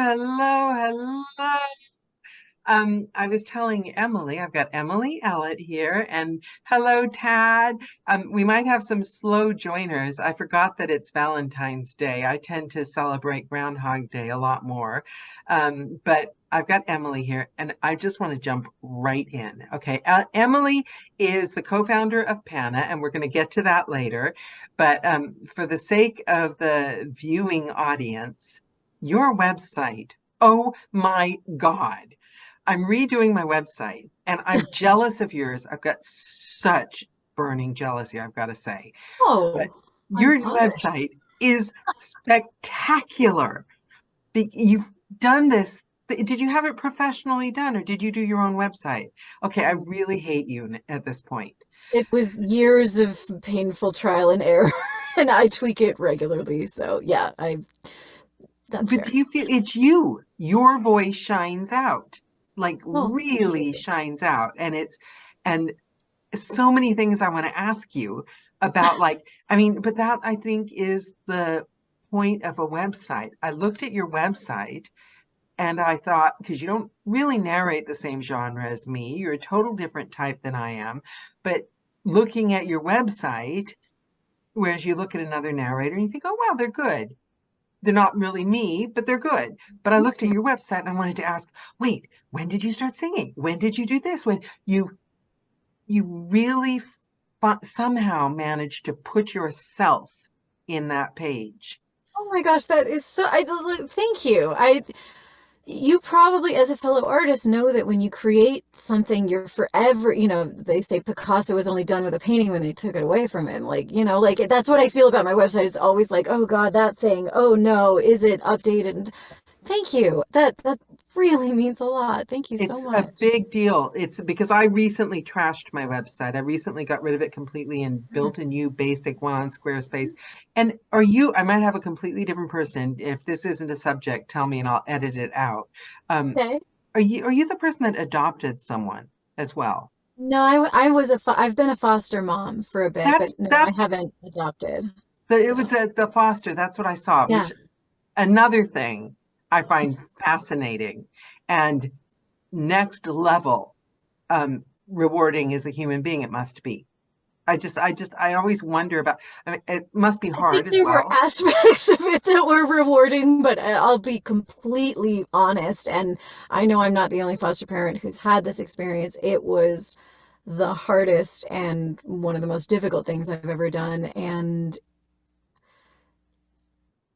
hello, hello. I was telling Emily, I've got Emily Ellet here, and hello, Tad. We might have some slow joiners. I forgot that it's Valentine's Day. I tend to celebrate Groundhog Day a lot more. But I've got Emily here, and I just want to jump right in. Okay, Emily is the co-founder of PANA, and we're going to get to that later. But for the sake of the viewing audience, your website, oh my God. I'm redoing my website and I'm jealous of yours. I've got such burning jealousy, I've got to say. But Oh, I'm your honored. website is spectacular. You've done this. Did you have it professionally done or did you do your own website? Okay, I really hate you at this point. It was years of painful trial and error, and I tweak it regularly. So yeah, that's But do fair. you feel it's you? Your voice shines out, like Oh, thank you. really shines out. And so many things I want to ask you about, like, I mean, but that I think is the point of a website. I looked at your website and I thought, because you don't really narrate the same genre as me, you're a total different type than I am. But looking at your website, whereas you look at another narrator and you think, oh, wow, they're good. They're not really me, but they're good. But I looked at your website and I wanted to ask, wait, when did you start singing? When did you do this? When you really somehow managed to put yourself in that page. Oh my gosh, that is so. Thank you. You probably, as a fellow artist, know that when you create something, you're forever. They say Picasso was only done with a painting when they took it away from him. Like that's what I feel about my website. It's always like, oh God, that thing. Oh no, is it updated? Thank you. That really means a lot. Thank you so It's a much. big deal. It's because I recently trashed my website. I recently got rid of it completely and built a new basic one on Squarespace. And I might have a completely different person. If this isn't a subject, tell me and I'll edit it out. Um, Okay. are you the person that adopted someone as well? No, I was I've been a foster mom for a bit, That's but no, I that's haven't adopted. it was So, the foster. That's what I saw, yeah. which another thing I find fascinating and next level rewarding as a human being, it must be. I always wonder about, I mean, it must be I hard think as there were well. aspects of it that were rewarding, but I'll be completely honest, and I know I'm not the only foster parent who's had this experience. It was the hardest and one of the most difficult things I've ever done, and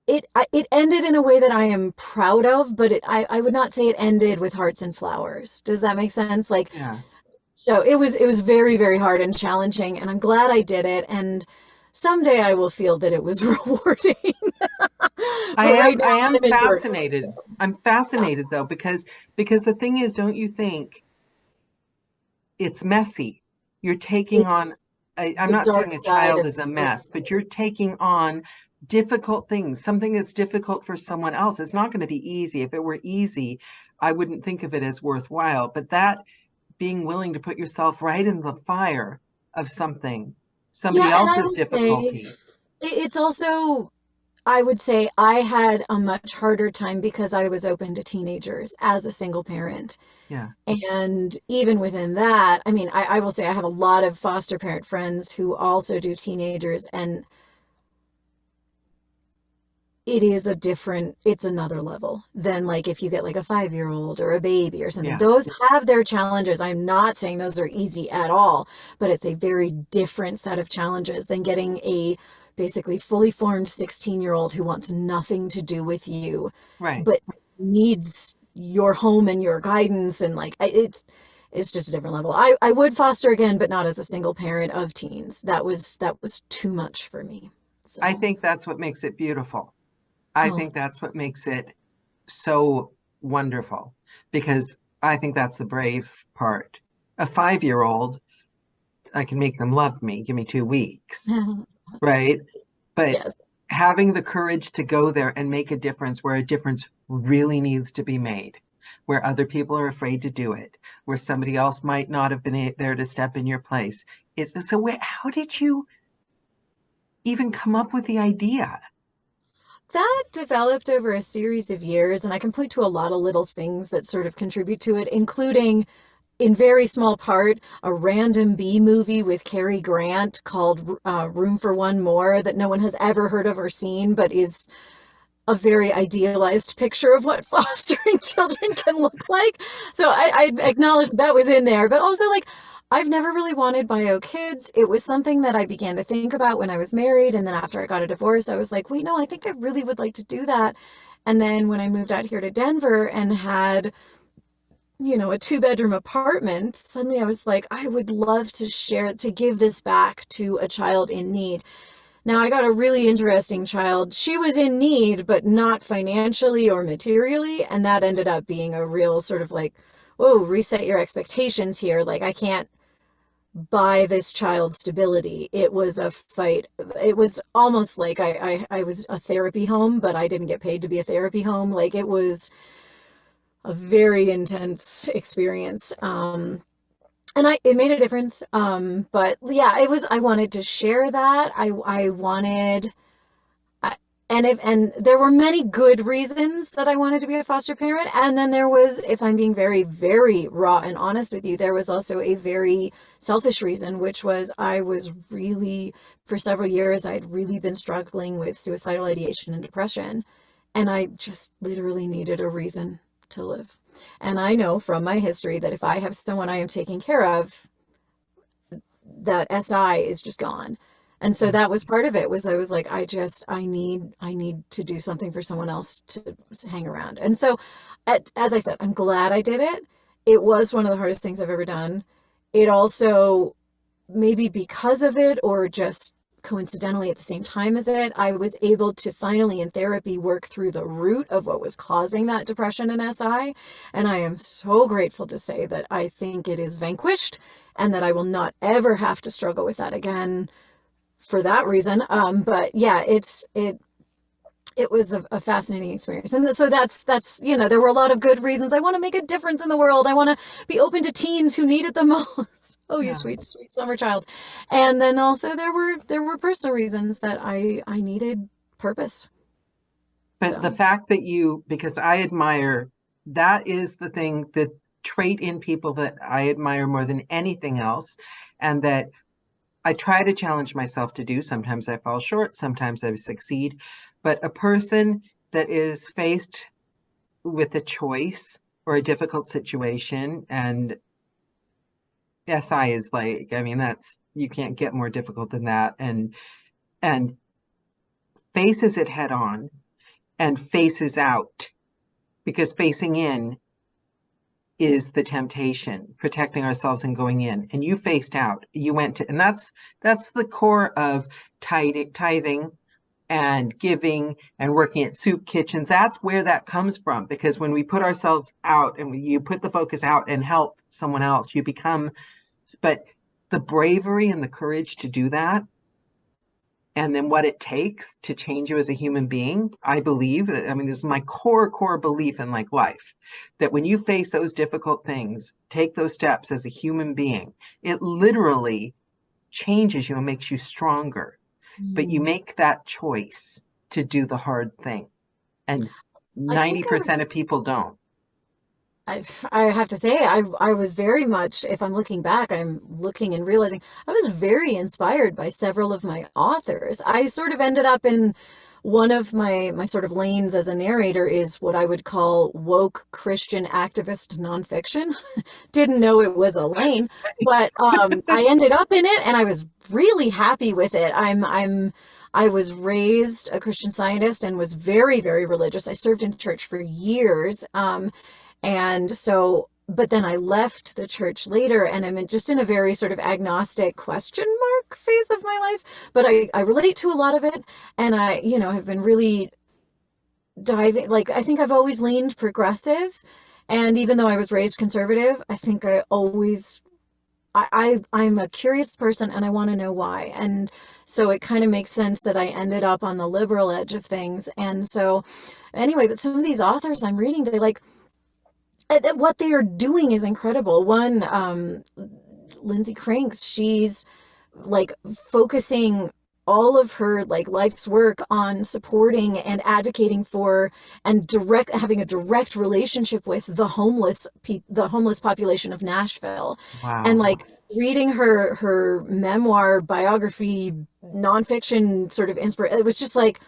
it ended in a way that I am proud of, but I would not say it ended with hearts and flowers. Does that make sense? Yeah. So it was very, very hard and challenging, and I'm glad I did it. And someday I will feel that it was rewarding. But right now I am I'm enduring it. fascinated. So I'm yeah, fascinated though, because the thing is, don't you think it's messy? You're taking on, it's I'm the not dark saying a side child of is a mess, but you're society. taking on difficult things, something that's difficult for someone else. It's not going to be easy. If it were easy, I wouldn't think of it as worthwhile. But that being willing to put yourself right in the fire of somebody Yeah, and I else's will say difficulty. it's also I would say I had a much harder time because I was open to teenagers as a single parent. Yeah. And even within that, I mean, I will say I have a lot of foster parent friends who also do teenagers, and it's another level than like if you get like a 5-year-old or a baby or something. Yeah. Those have their challenges. I'm not saying those are easy at all, but it's a very different set of challenges than getting a basically fully formed 16-year-old who wants nothing to do with you, Right. but needs your home and your guidance. And like it's just a different level. I would foster again, but not as a single parent of teens. That was too much for me. I So, think that's what makes it beautiful. I oh, think that's what makes it so wonderful because I think that's the brave part. A 5-year-old, I can make them love me, give me 2 weeks, right? But yes. having the courage to go there and make a difference where a difference really needs to be made, where other people are afraid to do it, where somebody else might not have been there to step in your place. How did you even come up with the idea? That developed over a series of years, and I can point to a lot of little things that sort of contribute to it, including, in very small part, a random B movie with Cary Grant called Room for One More that no one has ever heard of or seen, but is a very idealized picture of what fostering children can look like. So I acknowledge that was in there, but also like I've never really wanted bio kids. It was something that I began to think about when I was married, and then after I got a divorce, I was like, wait, no, I think I really would like to do that. And then when I moved out here to Denver and had, you know, a 2-bedroom apartment, suddenly I was like, I would love to give this back to a child in need. Now, I got a really interesting child. She was in need, but not financially or materially. And that ended up being a real sort of like, whoa, reset your expectations here. Like, I can't buy this child's stability. It was a fight. It was almost like I was a therapy home, but I didn't get paid to be a therapy home. Like, it was a very intense experience. And it made a difference. But yeah, I wanted to share that. I wanted, and there were many good reasons that I wanted to be a foster parent. And then there was, if I'm being very, very raw and honest with you, there was also a very selfish reason, which was I was really, for several years, I'd really been struggling with suicidal ideation and depression. And I just literally needed a reason to live. And I know from my history that if I have someone I am taking care of, that SI is just gone. And so that was part of it, was I was like, I need to do something for someone else to hang around. And so, as I said, I'm glad I did it. It was one of the hardest things I've ever done. It also, maybe because of it, or just coincidentally at the same time as it, I was able to finally in therapy work through the root of what was causing that depression and SI. And I am so grateful to say that I think it is vanquished and that I will not ever have to struggle with that again for that reason. But yeah, it was a fascinating experience. And so that's, you know, there were a lot of good reasons. I want to make a difference in the world. I want to be open to teens who need it the most. Oh, you sweet, sweet summer child. And then also there were personal reasons that I needed purpose. But the fact that because I admire, that is the trait in people that I admire more than anything else. And that I try to challenge myself to do. Sometimes I fall short, sometimes I succeed. But a person that is faced with a choice or a difficult situation, and SI is like, I mean, you can't get more difficult than that, and faces it head on and faces out, because facing in is the temptation, protecting ourselves and going in. And you faced out, you went to, and that's the core of tithing and giving and working at soup kitchens. That's where that comes from, because when we put ourselves out and you put the focus out and help someone else, you become, but the bravery and the courage to do that, and then what it takes to change you as a human being, I believe, I mean, this is my core belief in like life, that when you face those difficult things, take those steps as a human being, it literally changes you and makes you stronger. But you make that choice to do the hard thing. And 90% of people don't. I have to say, I was very much, if I'm looking back, I'm looking and realizing I was very inspired by several of my authors. I sort of ended up in one of my sort of lanes as a narrator is what I would call woke Christian activist nonfiction. Didn't know it was a lane, but I ended up in it and I was really happy with it. I was raised a Christian Scientist and was very, very religious. I served in church for years. And so, but then I left the church later, and I'm just in a very sort of agnostic question mark phase of my life. But I relate to a lot of it, and I, you know, have been really diving, like, I think I've always leaned progressive. And even though I was raised conservative, I think I'm a curious person and I want to know why. And so it kind of makes sense that I ended up on the liberal edge of things. And so anyway, but some of these authors I'm reading, what they are doing is incredible. One, Lindsay Cranks, she's like focusing all of her like life's work on supporting and advocating for and having a direct relationship with the homeless population of Nashville. And Wow. like reading her memoir, biography, nonfiction sort of inspiration, it was just like,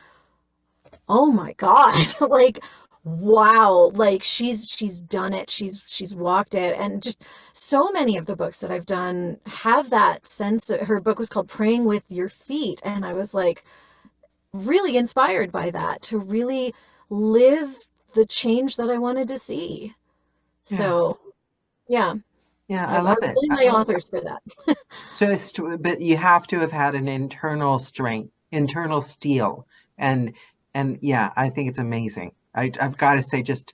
oh my God, like, wow, like she's done it. She's walked it. And just so many of the books that I've done have that sense. Her book was called Praying with Your Feet. And I was like really inspired by that to really live the change that I wanted to see. Yeah. So yeah, Yeah, I I love it. blame my authors for that. Just, but you have to have had an internal strength, internal steel, and yeah, I think it's amazing. I've got to say, just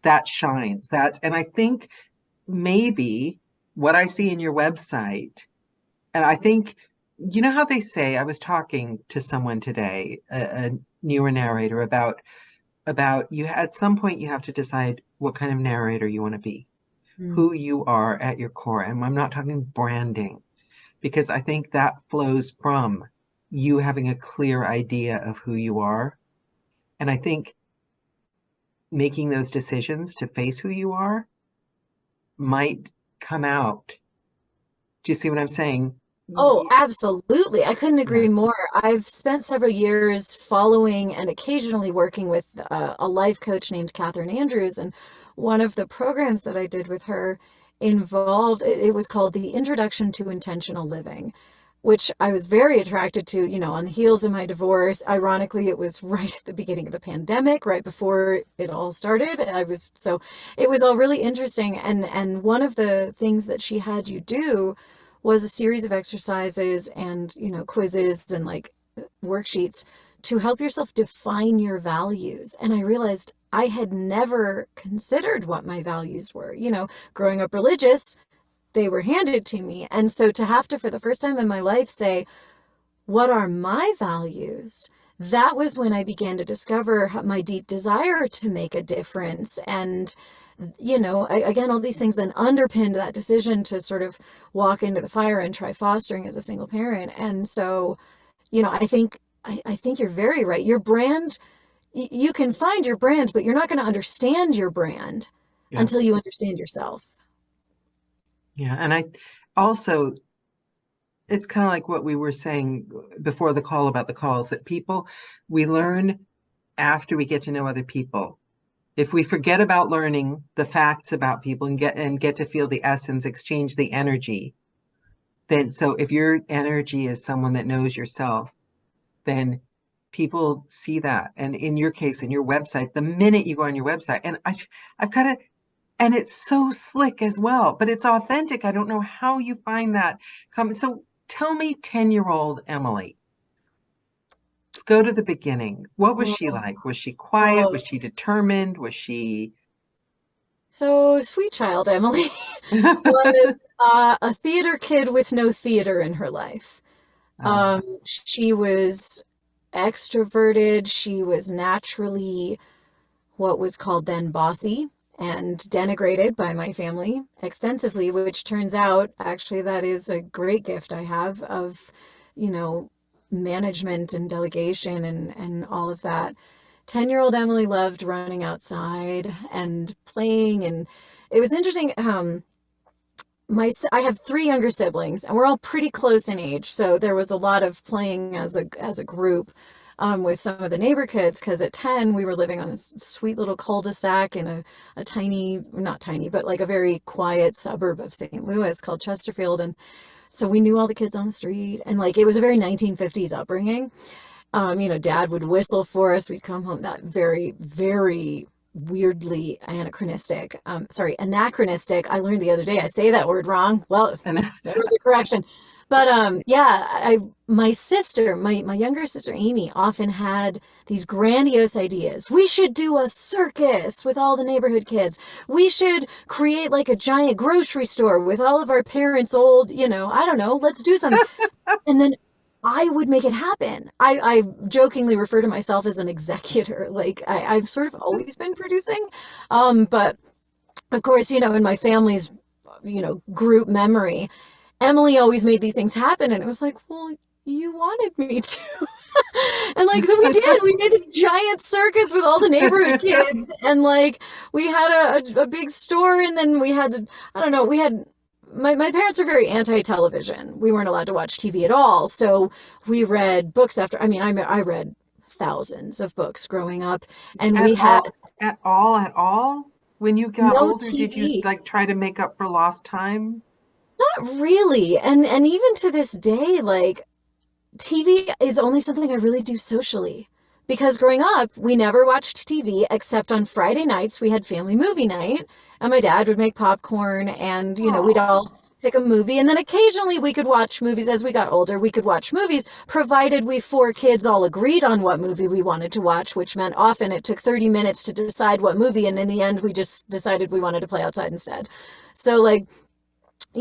that shines that, and I think maybe what I see in your website, and I think you know how they say, I was talking to someone today, a newer narrator, about you at some point you have to decide what kind of narrator you want to be, Mm. who you are at your core, and I'm not talking branding because I think that flows from you having a clear idea of who you are. And I think making those decisions to face who you are might come out. Do you see what I'm saying? Oh, absolutely. I couldn't Yeah. agree more. I've spent several years following and occasionally working with a life coach named Catherine Andrews. And one of the programs that I did with her involved, it was called the Introduction to Intentional Living, which I was very attracted to, on the heels of my divorce. Ironically, it was right at the beginning of the pandemic, right before it all started. So it was all really interesting. And one of the things that she had you do was a series of exercises and, quizzes and like worksheets to help yourself define your values. And I realized I had never considered what my values were. Growing up religious, they were handed to me. And so to have to, for the first time in my life, say, what are my values? That was when I began to discover my deep desire to make a difference. And, again, all these things then underpinned that decision to sort of walk into the fire and try fostering as a single parent. And so, I think you're very right. Your brand, you can find your brand, but you're not going to understand your brand Yeah. until you understand yourself. Yeah. And I also, it's kind of like what we were saying before the call about the calls that people, we learn after we get to know other people. If we forget about learning the facts about people and get to feel the essence, exchange the energy, then so if your energy is someone that knows yourself, then people see that. And in your case, in your website, the minute you go on your website, and I've got to, and it's so slick as well, but it's authentic. I don't know how you find that. So tell me, 10-year-old Emily, let's go to the beginning. What was she Oh, like? Was she quiet? oh, Was she determined? Was she? so sweet child Emily was a theater kid with no theater in her life. Oh, She was extroverted. She was naturally what was called then bossy and denigrated by my family extensively, which turns out actually that is a great gift I have of, you know, management and delegation and all of that. 10-year-old Emily loved running outside and playing. And it was interesting. I have three younger siblings, and we're all pretty close in age. So there was a lot of playing as a group with some of the neighbor kids. Because at 10, we were living on this sweet little cul-de-sac in a tiny, not tiny, but like a very quiet suburb of St. Louis called Chesterfield. And so we knew all the kids on the street, and like it was a very 1950s upbringing. Dad would whistle for us. We'd come home. That very, very weirdly anachronistic. I learned the other day I say that word wrong. Well, and there was a correction. But yeah, my sister, my younger sister Amy, often had these grandiose ideas. We should do a circus with all the neighborhood kids. We should create like a giant grocery store with all of our parents' old, I don't know, let's do something. And then I would make it happen. I jokingly refer to myself as an executor. Like I've sort of always been producing. But of course, in my family's, group memory, Emily always made these things happen. And it was like, well, you wanted me to. And like, so we did. We made this giant circus with all the neighborhood kids, and like we had a big store, and then we had, I don't know, we had my parents were very anti-television. We weren't allowed to watch TV at all. So we read books after, I mean, I read thousands of books growing up, and we had at all? When you got no older, did you TV. like try to make up for lost time? Not really. And even to this day, like TV is only something I really do socially. Because growing up, we never watched TV except on Friday nights. We had family movie night, and my dad would make popcorn, and we'd Oh, all pick a movie. And then occasionally we could watch movies as we got older. We could watch movies provided we four kids all agreed on what movie we wanted to watch, which meant often it took 30 minutes to decide what movie, and in the end we just decided we wanted to play outside instead. So like,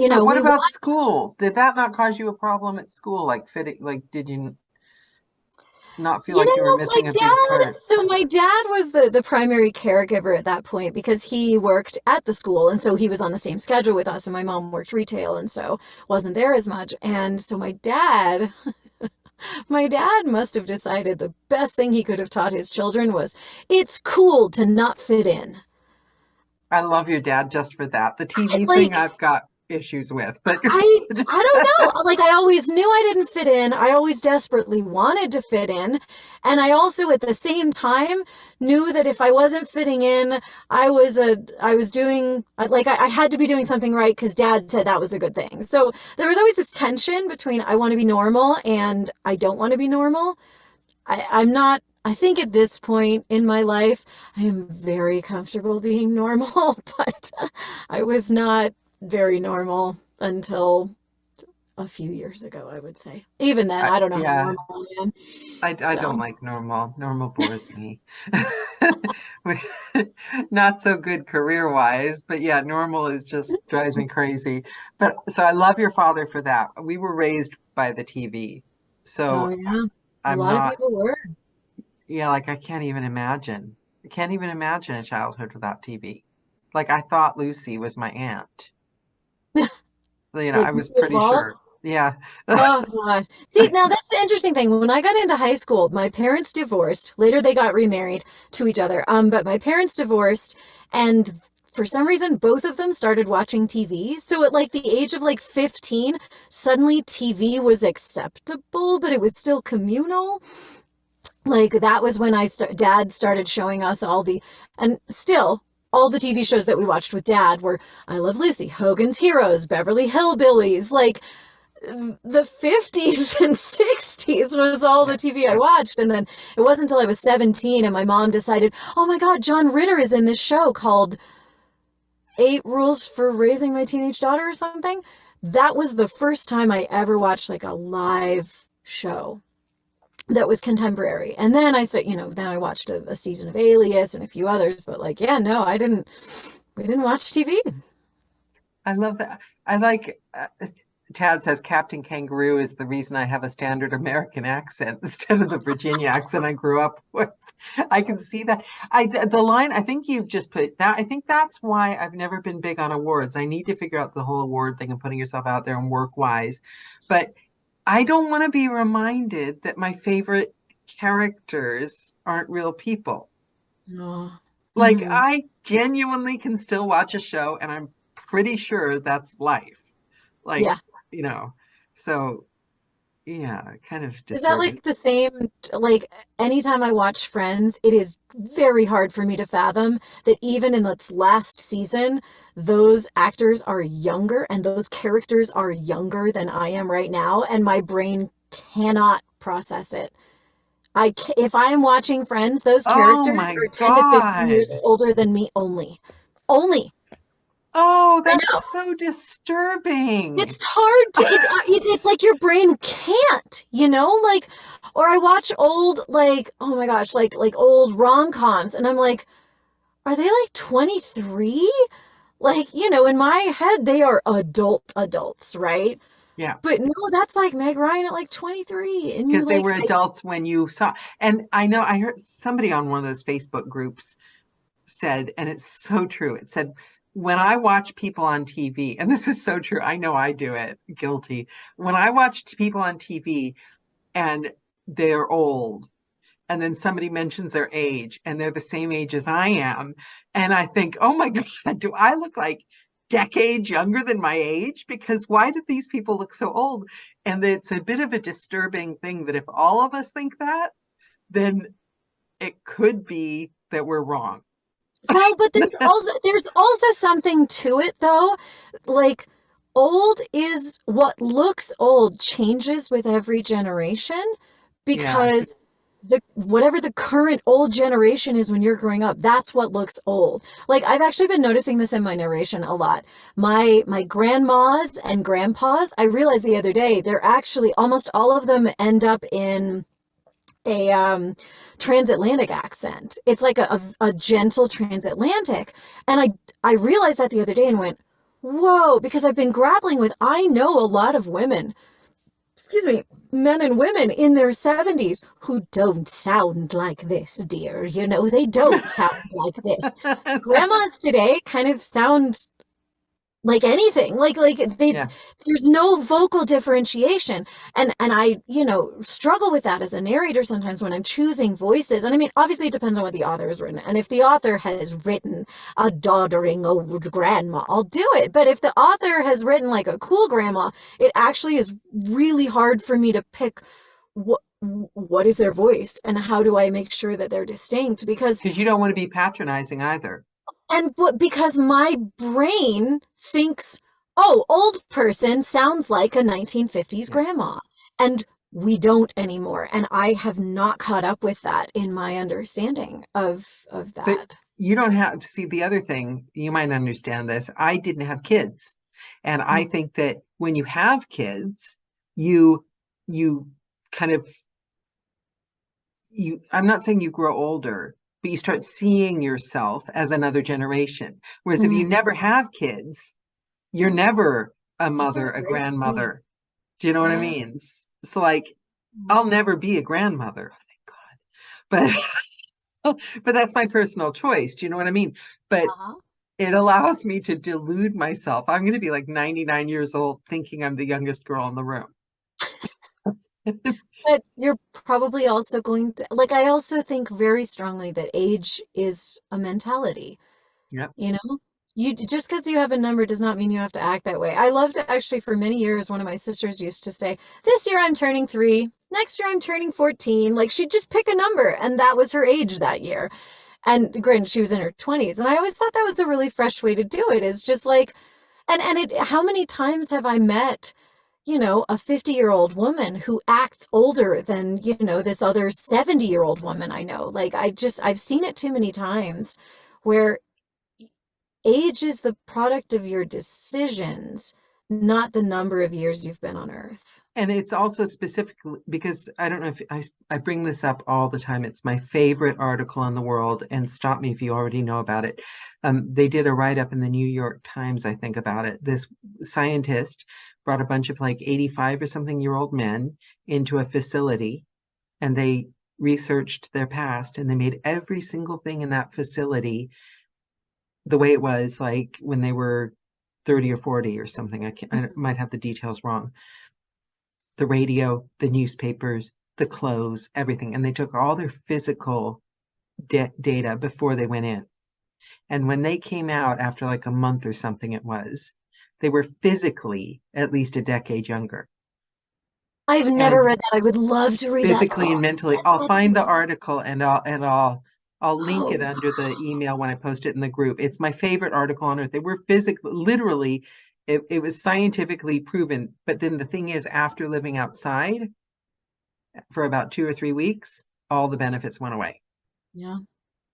but what we about school? Did that not cause you a problem at school? Like fitting, like did you not feel like you were My missing a big dad, part? so my dad was the primary caregiver at that point because he worked at the school, and so he was on the same schedule with us, and my mom worked retail, and so wasn't there as much. And so my dad must have decided the best thing he could have taught his children was it's cool to not fit in. I love your dad just for that. The TV thing Like, I've got issues with, but I don't know. Like, I always knew I didn't fit in. I always desperately wanted to fit in. And I also at the same time knew that if I wasn't fitting in, I was doing like I had to be doing something right because dad said that was a good thing. So there was always this tension between I want to be normal and I don't want to be normal. I'm not, I think at this point in my life, I am very comfortable being normal, but I was not very normal until a few years ago, I would say. Even then, I don't know how yeah, normal I am. I don't So, like normal. Normal bores me. Not so good career-wise, but yeah, normal is just drives me crazy. But so I love your father for that. We were raised by the TV. oh So yeah, a I'm lot of not, people were. yeah, like I can't even imagine. I can't even imagine a childhood without TV. Like I thought Lucy was my aunt. I Like was Lucille pretty Ball. sure. Yeah. Oh God. See, now that's the interesting thing. When I got into high school, my parents divorced. Later they got remarried to each other. But my parents divorced, and for some reason both of them started watching TV. So at like the age of like 15, suddenly TV was acceptable, but it was still communal. Like that was when dad started showing us and still all the TV shows that we watched with dad were I Love Lucy, Hogan's Heroes, Beverly Hillbillies, like the 50s and 60s was all the Yeah. TV I watched. And then it wasn't until I was 17 and my mom decided, oh my God, John Ritter is in this show called 8 Rules for Raising My Teenage Daughter or something. That was the first time I ever watched like a live show that was contemporary. And then then I watched a season of Alias and a few others, but like, yeah, no, we didn't watch TV. I love that. I like Tad says Captain Kangaroo is the reason I have a standard American accent instead of the Virginia accent I grew up with. I can see that. The line I think you've just put that. I think that's why I've never been big on awards. I need to figure out the whole award thing and putting yourself out there and work wise. But I don't want to be reminded that my favorite characters aren't real people. Oh. Like Mhm. I genuinely can still watch a show and I'm pretty sure that's life. Like, Yeah. you know, so yeah, kind of Is that disturbing. like the same? Like, anytime I watch Friends, it is very hard for me to fathom that even in its last season, those actors are younger and those characters are younger than I am right now, and my brain cannot process it. If I am watching Friends, those Oh characters my are 10 to 15 years God. older than me only. Only. Oh, I that's know. so disturbing. It's hard to, it's like your brain can't, like, or I watch old, like, oh my gosh, like old rom-coms, and I'm like, are they like 23? Like, in my head, they are adults, right? Yeah, But no, that's like Meg Ryan at like 23, and because you're they like, were adults when you saw. And I know I heard somebody on one of those Facebook groups said, and it's so true. It said, when I watch people on TV, and this is so true, I know I do it, guilty. When I watch people on TV, and they're old. And then somebody mentions their age and they're the same age as I am. And I think, oh my God, do I look like decades younger than my age? Because why do these people look so old? And it's a bit of a disturbing thing that if all of us think that, then it could be that we're wrong. Well, but there's also something to it though. Like old is what looks old changes with every generation Yeah. because the whatever the current old generation is when you're growing up, that's what looks old. Like I've actually been noticing this in my narration a lot. My grandmas and grandpas, I realized the other day, they're actually almost all of them end up in a transatlantic accent. It's like a gentle transatlantic. And I realized that the other day and went, whoa, because I've been grappling with, I know a lot of women, excuse me, men and women in their 70s who don't sound like this, dear. You know, they don't sound like this. Grandmas today kind of sound like anything, like they Yeah. there's no vocal differentiation, and I struggle with that as a narrator sometimes when I'm choosing voices. And I mean, obviously it depends on what the author has written, and if the author has written a doddering old grandma, I'll do it. But if the author has written like a cool grandma, it actually is really hard for me to pick what is their voice and how do I make sure that they're distinct, because Because you don't want to be patronizing either. because my brain thinks, oh, old person sounds like a 1950s Yeah. grandma. And we don't anymore. And I have not caught up with that in my understanding of But that. you don't have, see, the other thing, you might understand this. I didn't have kids. And I Mm. think that when you have kids, you you kind of I'm not saying you grow older, but you start seeing yourself as another generation. Whereas if you Mm. never have kids, you're never a That's a mother, a great point. grandmother. Do you know what I Yeah. mean? So like I'll never be a grandmother, thank God. But that's my personal choice. Do you know what I mean? But Uh-huh. it allows me to delude myself. I'm going to be like 99 years old thinking I'm the youngest girl in the room. But you're probably also going to, like, I also think very strongly that age is a mentality. Yep. You know, you just because you have a number does not mean you have to act that way. I loved actually for many years, one of my sisters used to say, this year I'm turning 3, next year I'm turning 14. Like she'd just pick a number and that was her age that year. And granted, she was in her 20s. And I always thought that was a really fresh way to do it, is just like, and it, how many times have I met, a 50-year-old woman who acts older than, this other 70-year-old woman I know. Like I've seen it too many times where age is the product of your decisions, not the number of years you've been on Earth. And it's also specifically because I don't know if I bring this up all the time. It's my favorite article in the world, and stop me if you already know about it. They did a write-up in the New York Times, I think, about it. This scientist brought a bunch of like 85 or something year old men into a facility, and they researched their past, and they made every single thing in that facility the way it was like when they were 30 or 40 or something. I might have the details wrong. The radio, the newspapers, the clothes, everything. And they took all their physical data before they went in. And when they came out after like a month or something, they were physically at least a decade younger. I've never And read that. I would love to read that. physically Oh, and mentally, send I'll that to find the me. article and I'll link it Oh, under the email when I post it in the group. It's my favorite article on earth. They were physically, literally, it was scientifically proven. But then the thing is, after living outside for about 2 or 3 weeks, all the benefits went away. yeah.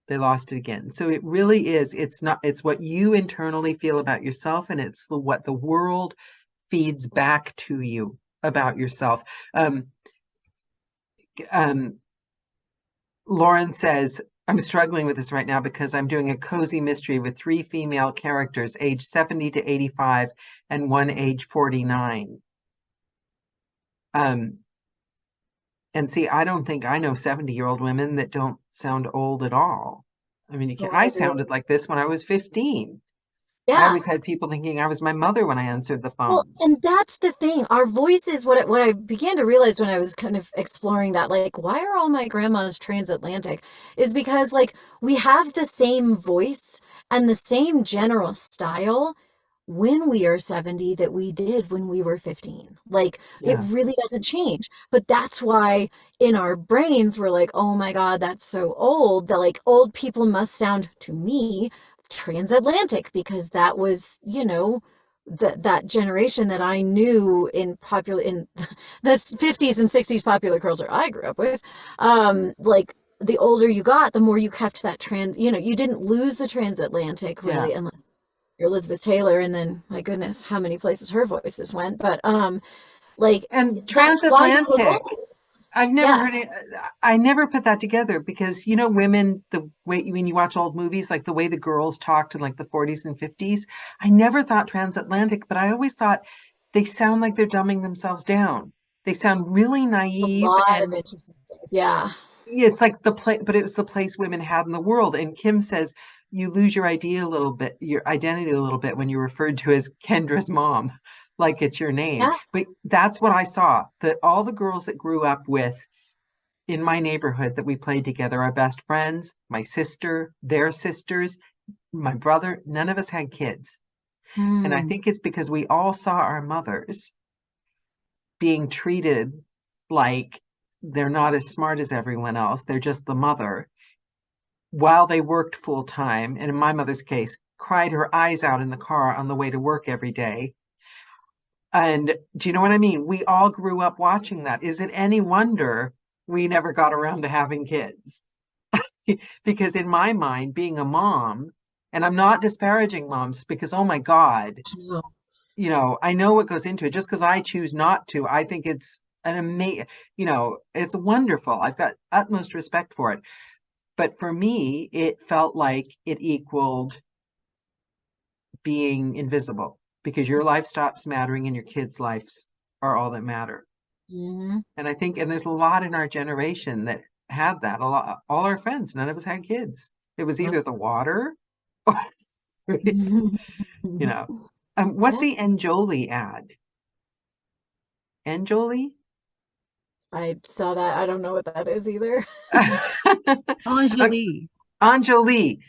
They lost it again. So it really is, it's what you internally feel about yourself, and it's what the world feeds back to you about yourself. Um, um, Lauren says, I'm struggling with this right now because I'm doing a cozy mystery with 3 female characters, age 70 to 85, and one age 49. And see, I don't think I know 70-year-old women that don't sound old at all. I mean, Oh, I I do. sounded like this when I was 15. I Yeah. always had people thinking I was my mother when I answered the Well, phones. and that's the thing. Our voices, what I began to realize when I was kind of exploring that, like, why are all my grandmas transatlantic? Is because like we have the same voice and the same general style when we are 70 that we did when we were 15. Like it Yeah, really doesn't change. But that's why in our brains we're like, oh my God, that's so old. That like old people must sound to me transatlantic because that was, that generation that I knew in the 50s and 60s popular culture I grew up with. Like the older you got, the more you kept that you didn't lose the transatlantic yeah. really unless you're Elizabeth Taylor, and then my goodness, how many places her voices went. But like And that's why they look transatlantic. old. I've never Yeah, heard it. I never put that together because women, the way when you watch old movies, like the way the girls talked in like the 40s and 50s, I never thought transatlantic, but I always thought they sound like they're dumbing themselves down. They sound really a naive, lot of and interesting things. Yeah. it's like the place, but it was the place women had in the world. And Kim says you lose your idea a little bit, your identity a little bit when you're referred to as Kendra's mom, like it's your name. Yeah. But that's what I saw. That all the girls that grew up with in my neighborhood that we played together, our best friends, my sister, their sisters, my brother, none of us had kids. And I Hmm. think it's because we all saw our mothers being treated like they're not as smart as everyone else. They're just the mother while they worked full time. And in my mother's case, cried her eyes out in the car on the way to work every day. And do you know what I mean? We all grew up watching that. Is it any wonder we never got around to having kids? Because in my mind, being a mom, and I'm not disparaging moms because, oh my God, I know what goes into it. Just because I choose not to, I think it's an amazing, it's wonderful. I've got utmost respect for it. But for me, it felt like it equaled being invisible because your life stops mattering and your kids' lives are all that matter. Hmm. And I think, and there's a lot in our generation that had that. A lot, all our friends, none of us had kids. It was Yep. either the water, or, you know. What's Yeah, the Enjoli ad? Enjoli? I saw that. I don't know what that is either. Anjali. Anjali.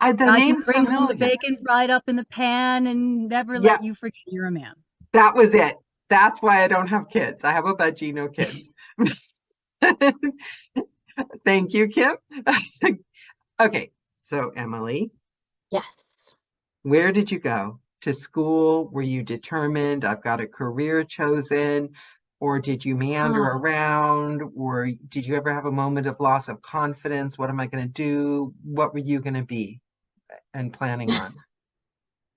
The I can name's bring home the familiar. bacon fried up in the pan and never Yeah, let you forget you're a man. that was it. That's why I don't have kids. I have a budgie, no kids. Thank you, Kim. Okay, so Emily, Yes. where did you go to school? Were you determined? I've got a career chosen, or did you meander Oh, around? Or did you ever have a moment of loss of confidence? What am I going to do? What were you going to be and planning on?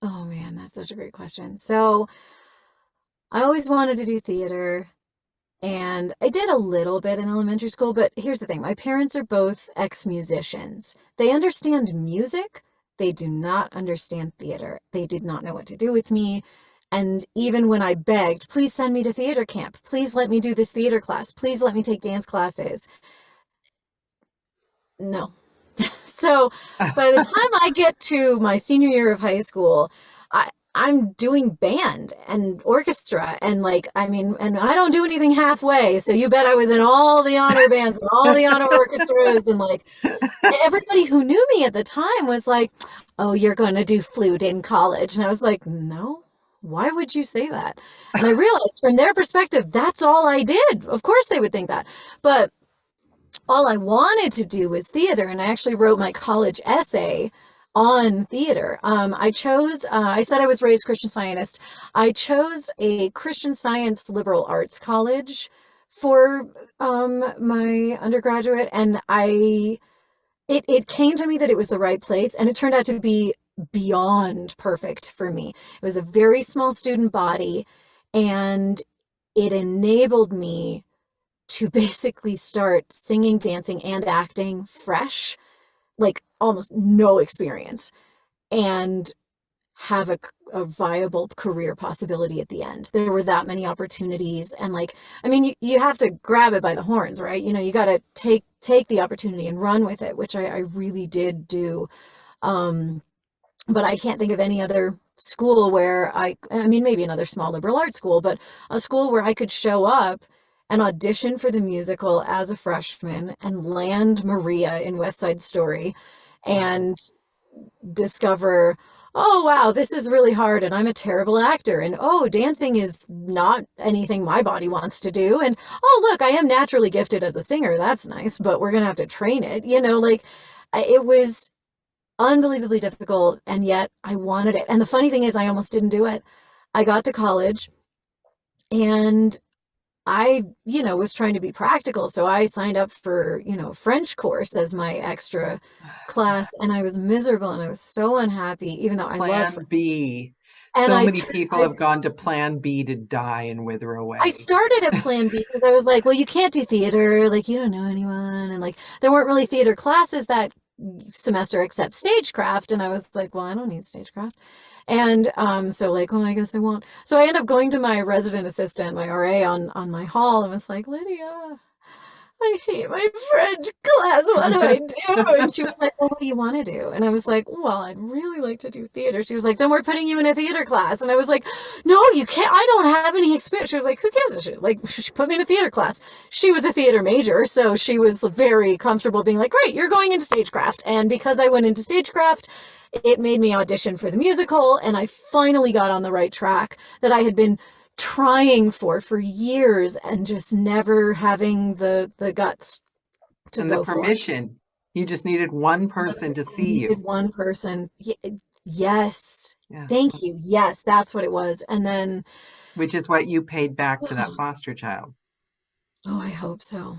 oh man, that's such a great question. So I always wanted to do theater. And I did a little bit in elementary school, but here's the thing. My parents are both ex-musicians. They understand music. They do not understand theater. They did not know what to do with me. And even when I begged, please send me to theater camp. Please let me do this theater class. Please let me take dance classes. No. So by the time I get to my senior year of high school, I'm doing band and orchestra and like I mean, and I don't do anything halfway. So you bet I was in all the honor bands and all the honor orchestras and like everybody who knew me at the time was like, "Oh, you're going to do flute in college." And I was like, "No. Why would you say that?" And I realized from their perspective, that's all I did. Of course they would think that. But all I wanted to do was theater, and I actually wrote my college essay on theater. I said I was raised Christian Scientist. I chose a Christian Science liberal arts college for my undergraduate, and it came to me that it was the right place, and it turned out to be beyond perfect for me. It was a very small student body, and it enabled me to basically start singing, dancing, and acting fresh, like almost no experience, and have a viable career possibility at the end. There were that many opportunities. And like, I mean, you have to grab it by the horns, right? You got to take the opportunity and run with it, which I really did do. Um, but I can't think of any other school where I mean, maybe another small liberal arts school, but a school where I could show up and audition for the musical as a freshman and land Maria in West Side Story and discover, oh wow, this is really hard and I'm a terrible actor, and oh, dancing is not anything my body wants to do, and oh look, I am naturally gifted as a singer, that's nice, but we're gonna have to train it, like it was unbelievably difficult, and yet I wanted it. And the funny thing is I almost didn't do it. I got to college and I, was trying to be practical. So I signed up for, French course as my extra class, and I was miserable and I was so unhappy, even though I love Plan B. And So I many people have gone to Plan B to die and wither away. I started at Plan B because I was like, well, you can't do theater, like you don't know anyone, and like there weren't really theater classes that semester except stagecraft, and I was like, well, I don't need stagecraft. And so like, oh, I guess I won't. So I ended up going to my resident assistant, my RA on my hall, and was like, Lydia, I hate my French class. What do I do? And she was like, well, what do you want to do? And I was like, well, I'd really like to do theater. She was like, then we're putting you in a theater class. And I was like, no, you can't. I don't have any experience. She was like, who gives a shit? Like, she put me in a theater class. She was a theater major, so she was very comfortable being like, great, you're going into stagecraft. And because I went into stagecraft, it made me audition for the musical, and I finally got on the right track that I had been trying for years and just never having the guts to and go the permission. You just needed one person to see you. One person. Yes. Yeah. Thank you. Yes, that's what it was. And then, which is what you paid back to that foster child. Oh, I hope so.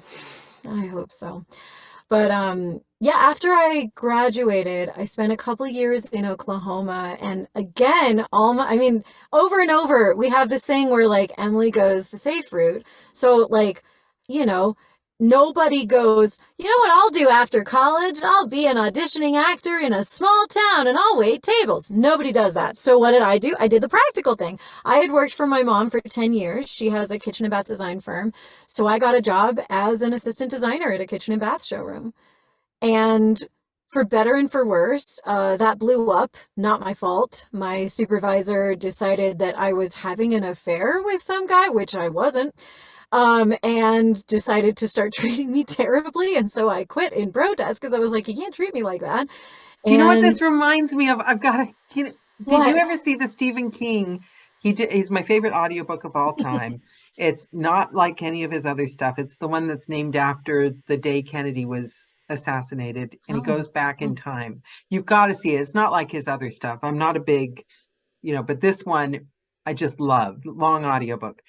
I hope so. But yeah, after I graduated, I spent a couple years in Oklahoma, and again, over and over, we have this thing where like Emily goes the safe route. So like, nobody goes, you know what I'll do after college? I'll be an auditioning actor in a small town and I'll wait tables. Nobody does that. So what did I do? I did the practical thing. I had worked for my mom for 10 years. She has a kitchen and bath design firm. So I got a job as an assistant designer at a kitchen and bath showroom. And for better and for worse, that blew up. Not my fault. My supervisor decided that I was having an affair with some guy, which I wasn't. And decided to start treating me terribly. And so I quit in protest because I was like, you can't treat me like that. Do you know what this reminds me of? Did you ever see the Stephen King? He's my favorite audiobook of all time. It's not like any of his other stuff. It's the one that's named after the day Kennedy was assassinated, and he goes back in time. You've got to see it. It's not like his other stuff. I'm not a big, but this one I just love. Long audiobook.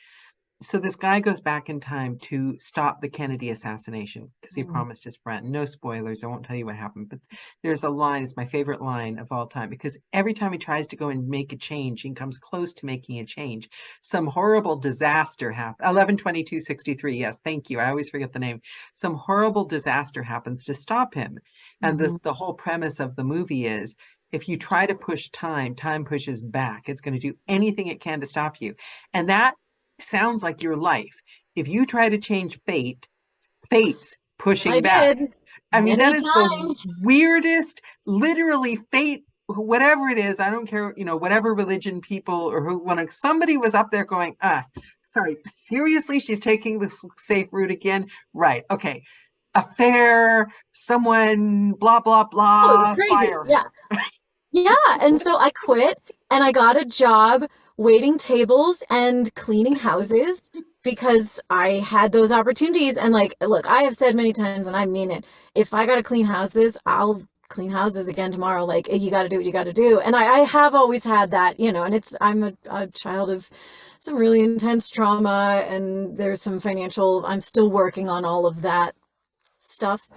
So this guy goes back in time to stop the Kennedy assassination because he promised his friend. No spoilers. I won't tell you what happened, but there's a line. It's my favorite line of all time because every time he tries to go and make a change, he comes close to making a change. Some horrible disaster happens. 11/22/63. Yes, thank you. I always forget the name. Some horrible disaster happens to stop him. And the whole premise of the movie is, if you try to push time, time pushes back. It's going to do anything it can to stop you. And that sounds like your life. If you try to change fate's pushing back. I mean, that is the weirdest, literally fate, whatever it is. I don't care, whatever religion people or who, when somebody was up there going, sorry, seriously, she's taking the safe route again. Right. Okay. Affair, someone, blah, blah, blah, fire. Yeah. Yeah. And so I quit and I got a job waiting tables and cleaning houses because I had those opportunities. And like, look, I have said many times, and I mean it, if I got to clean houses, I'll clean houses again tomorrow. Like, you got to do what you got to do. And I have always had that, and I'm a child of some really intense trauma, and there's some I'm still working on all of that stuff.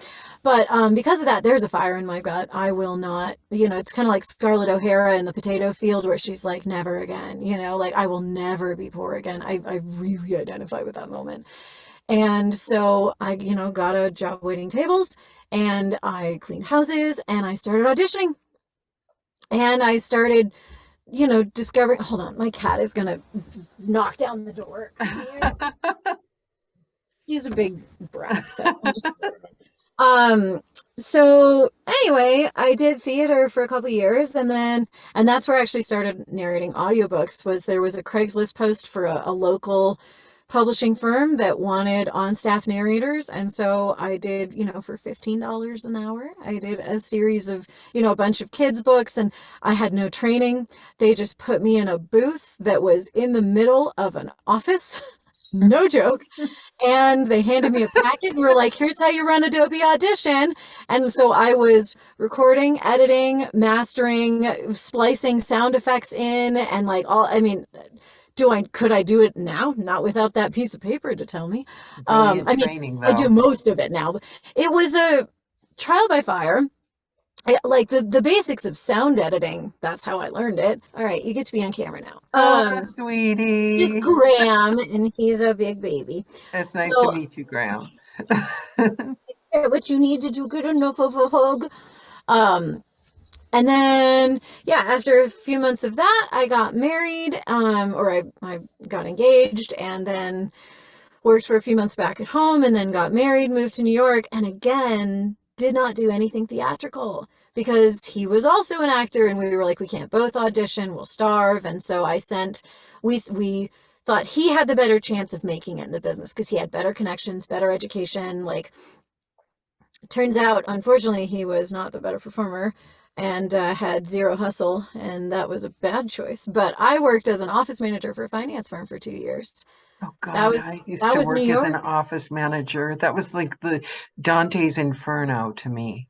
But because of that, there's a fire in my gut. I will not, it's kind of like Scarlett O'Hara in The Potato Field, where she's like, never again, like, I will never be poor again. I really identify with that moment. And so I, got a job waiting tables, and I cleaned houses, and I started auditioning. And I started, discovering, hold on, my cat is going to knock down the door. He's a big brat, so I'm just So anyway, I did theater for a couple years, and that's where I actually started narrating audiobooks. There was a Craigslist post for a local publishing firm that wanted on-staff narrators, and so I did, for $15 an hour, I did a series of, a bunch of kids' books, and I had no training. They just put me in a booth that was in the middle of an office. No joke. And they handed me a packet and were like, here's how you run Adobe Audition. And so I was recording, editing, mastering, splicing sound effects in, and like could I do it now? Not without that piece of paper to tell me. Brilliant training, though. I do most of it now. It was a trial by fire. Like the basics of sound editing, that's how I learned it. All right, you get to be on camera now. Oh, sweetie. He's Graham, and he's a big baby. It's nice to meet you, Graham. But you need to do good enough of a hug. And then, after a few months of that, I got married, or I got engaged, and then worked for a few months back at home, and then got married, moved to New York, and again, did not do anything theatrical because he was also an actor, and we were like, we can't both audition, we'll starve. And so we thought he had the better chance of making it in the business because he had better connections, better education. Like, turns out, unfortunately, he was not the better performer and had zero hustle, and that was a bad choice. But I worked as an office manager for a finance firm for 2 years. Oh God, I used to work as an office manager. That was like the Dante's Inferno to me.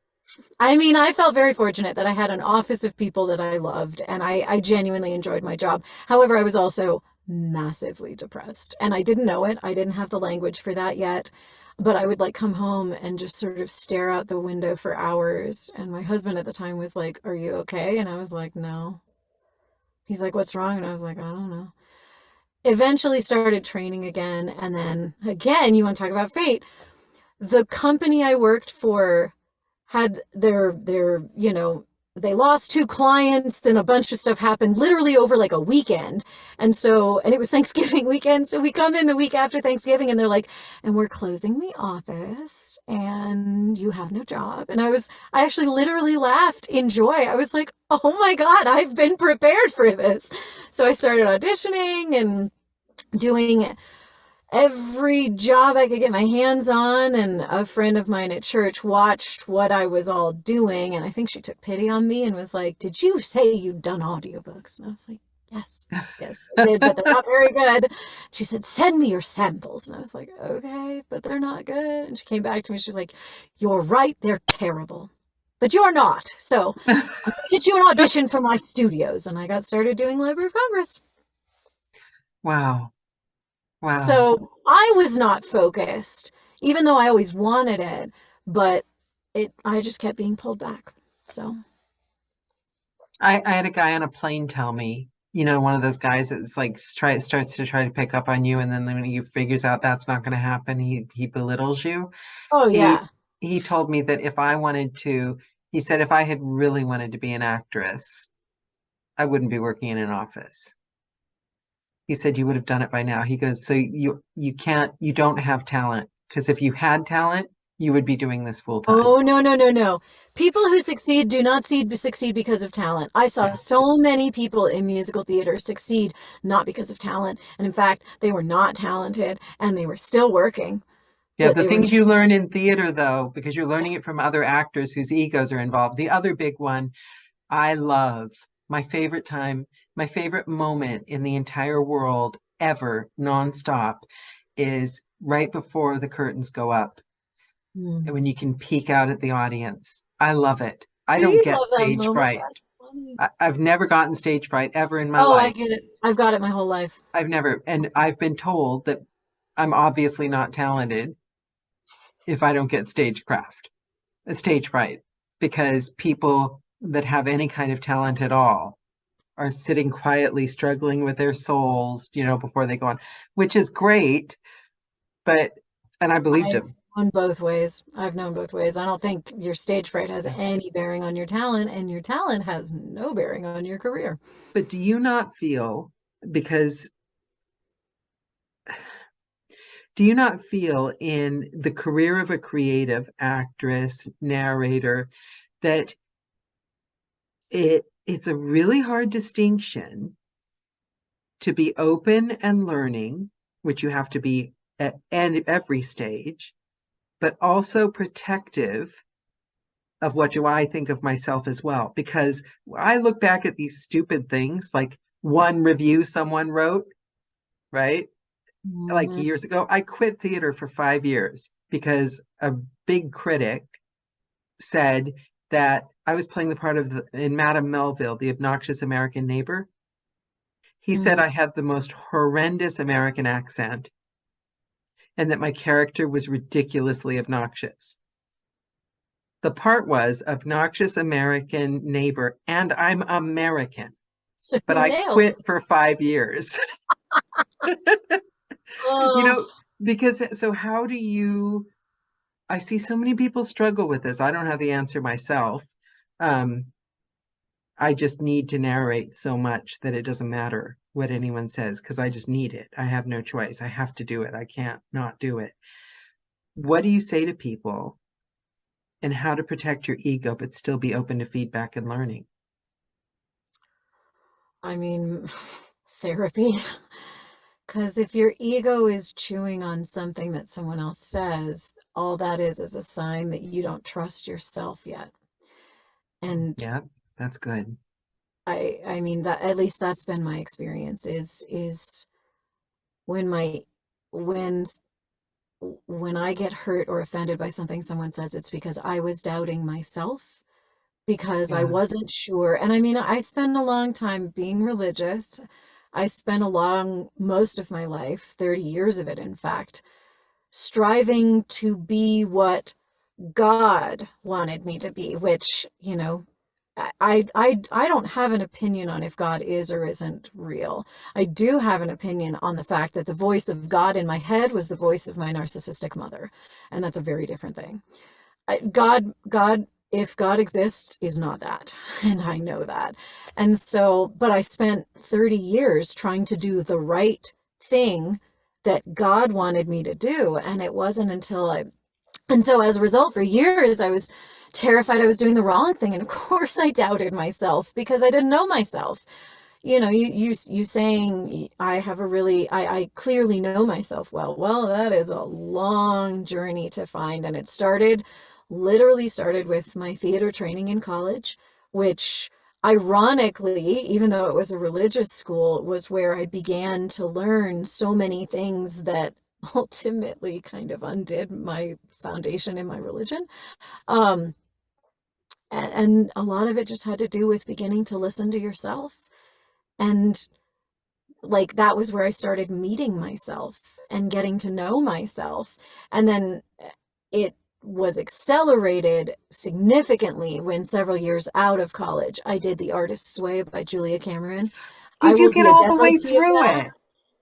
I mean, I felt very fortunate that I had an office of people that I loved, and I genuinely enjoyed my job. However, I was also massively depressed, and I didn't know it. I didn't have the language for that yet, but I would like come home and just sort of stare out the window for hours. And my husband at the time was like, "Are you okay?" And I was like, "No." He's like, "What's wrong?" And I was like, "I don't know." Eventually started training again, and then again, you want to talk about fate. The company I worked for had they lost 2 clients, and a bunch of stuff happened literally over like a weekend. And it was Thanksgiving weekend. So we come in the week after Thanksgiving, and they're like, and we're closing the office and you have no job. And I actually literally laughed in joy. I was like, oh my God, I've been prepared for this. So I started auditioning and doing every job I could get my hands on, and a friend of mine at church watched what I was all doing, and I think she took pity on me and was like, "Did you say you'd done audiobooks?" And I was like, yes, I did, but they're not very good. She said, "Send me your samples." And I was like, okay, but they're not good. And she came back to me, she's like, "You're right, they're terrible, but you're not. So I'm gonna get you an audition for my studios." And I got started doing Library of Congress. Wow. So I was not focused, even though I always wanted it, but I just kept being pulled back. So I had a guy on a plane tell me, one of those guys that's like starts to try to pick up on you, and then when he figures out that's not going to happen, he belittles you. Oh yeah. He told me that he said if I had really wanted to be an actress, I wouldn't be working in an office. He said you would have done it by now. He goes, so you don't have talent, because if you had talent, you would be doing this full time. Oh, no. People who succeed do not succeed because of talent. I saw so many people in musical theater succeed not because of talent. And in fact, they were not talented and they were still working. Yeah, the things you learn in theater, though, because you're learning it from other actors whose egos are involved. The other big one I love, my favorite moment in the entire world ever, nonstop, is right before the curtains go up. And when you can peek out at the audience. I love it. I don't get stage fright. I've never gotten stage fright ever in my life. Oh, I get it. I've got it my whole life. And I've been told that I'm obviously not talented if I don't get stage fright, because people that have any kind of talent at all are sitting quietly struggling with their souls, before they go on, which is great. And I believed him. I've known both ways. I don't think your stage fright has any bearing on your talent, and your talent has no bearing on your career. But do you not feel, because Do you not feel in the career of a creative actress, narrator, that it's a really hard distinction to be open and learning, which you have to be at every stage, but also protective of what do I think of myself as well? Because I look back at these stupid things, like one review someone wrote, right? Like years ago, I quit theater for 5 years because a big critic said that I was playing the part of in Madame Melville, the obnoxious American neighbor. He said I had the most horrendous American accent and that my character was ridiculously obnoxious. The part was obnoxious American neighbor, and I'm American, So but you I nailed quit it. for 5 years. Oh, Because so how do you, I see so many people struggle with this. I don't have the answer myself. I just need to narrate so much that it doesn't matter what anyone says because I just need it. I have no choice. I have to do it. I can't not do it. What do you say to people and how to protect your ego but still be open to feedback and learning? I mean, therapy. Because if your ego is chewing on something that someone else says, all that is a sign that you don't trust yourself yet. And Yeah, that's good. I mean that at least that's been my experience is when my when when I get hurt or offended by something someone says, it's because I was doubting myself because I Yeah. wasn't sure. And I mean, I spent a long time being religious. I spent most of my life, 30 years of it, in fact, striving to be what God wanted me to be, which, I don't have an opinion on if God is or isn't real. I do have an opinion on the fact that the voice of God in my head was the voice of my narcissistic mother, and that's a very different thing. God, if God exists, is not that, and I know that. And so, but I spent 30 years trying to do the right thing that God wanted me to do, and it wasn't until and so as a result, for years, I was terrified I was doing the wrong thing. And of course, I doubted myself because I didn't know myself. You saying I clearly know myself well. Well, that is a long journey to find. And it literally started with my theater training in college, which ironically, even though it was a religious school, was where I began to learn so many things that ultimately kind of undid my foundation in my religion. Um, and a lot of it just had to do with beginning to listen to yourself. And like that was where I started meeting myself and getting to know myself. And then it was accelerated significantly when several years out of college, I did The Artist's Way by Julia Cameron. I Did you will get be a all the way devotee of through that. it?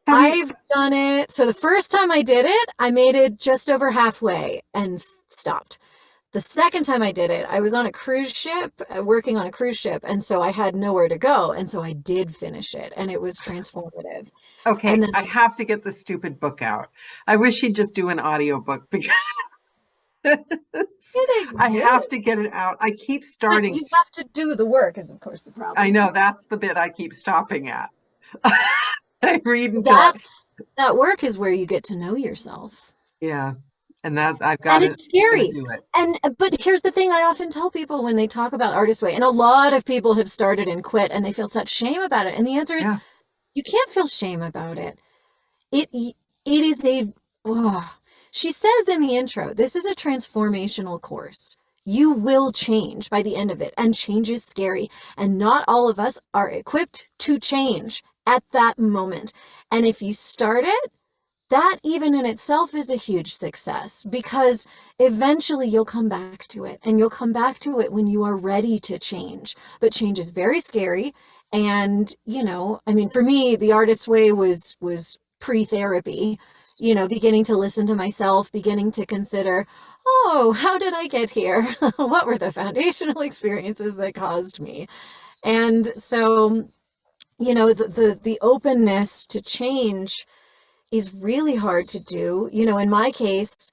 Have you? I've done it. So the first time I did it, I made it just over halfway and stopped. The second time I did it, I was on a cruise ship, working on a cruise ship, and so I had nowhere to go, and so I did finish it, and it was transformative. And Okay, then I have to get the stupid book out. I wish he'd just do an audiobook because it I have to exists, get it out. I keep but starting. you have to do the work, is of course the I problem. know that's the bit I keep stopping at. I read until That work is where you get to know yourself. yeah, and that's I've And got to it's scary. do it. And but here's the thing I often tell people when they talk about Artist Way, and a lot of people have started and quit and they feel such shame about it. And the answer is Yeah, you can't feel shame about it. It is she says in the intro, this is a transformational course. You will change by the end of it, and change is scary. And not all of us are equipped to change at that moment. And if you start it, that even in itself is a huge success because eventually you'll come back to it, and you'll come back to it when you are ready to change. But change is very scary. And, I mean, for me, The Artist's Way was pre-therapy, beginning to listen to myself, beginning to consider, oh, how did I get here? What were the foundational experiences that caused me? And so, the openness to change, is really hard to do. You know, in my case,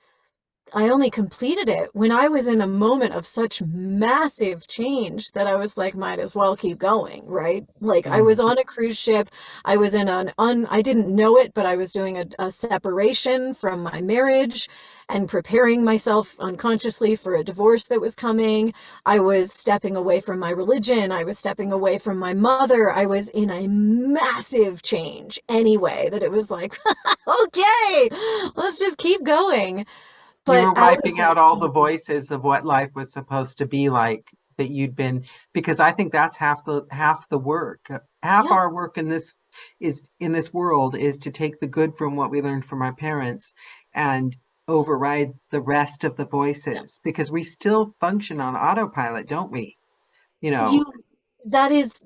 I only completed it when I was in a moment of such massive change that I was like, might as well keep going, right? Like I was on a cruise ship. I was in I didn't know it, but I was doing a separation from my marriage and preparing myself unconsciously for a divorce that was coming. I was stepping away from my religion. I was stepping away from my mother. I was in a massive change anyway, that it was like, okay, let's just keep going. You But were out of wiping that out all the change, voices of what life was supposed to be like that you'd been, because I think that's half the work. Half yeah, our work in this world is to take the good from what we learned from our parents and override the rest of the yeah. voices, because we still function on autopilot, don't we? You know, You, that is,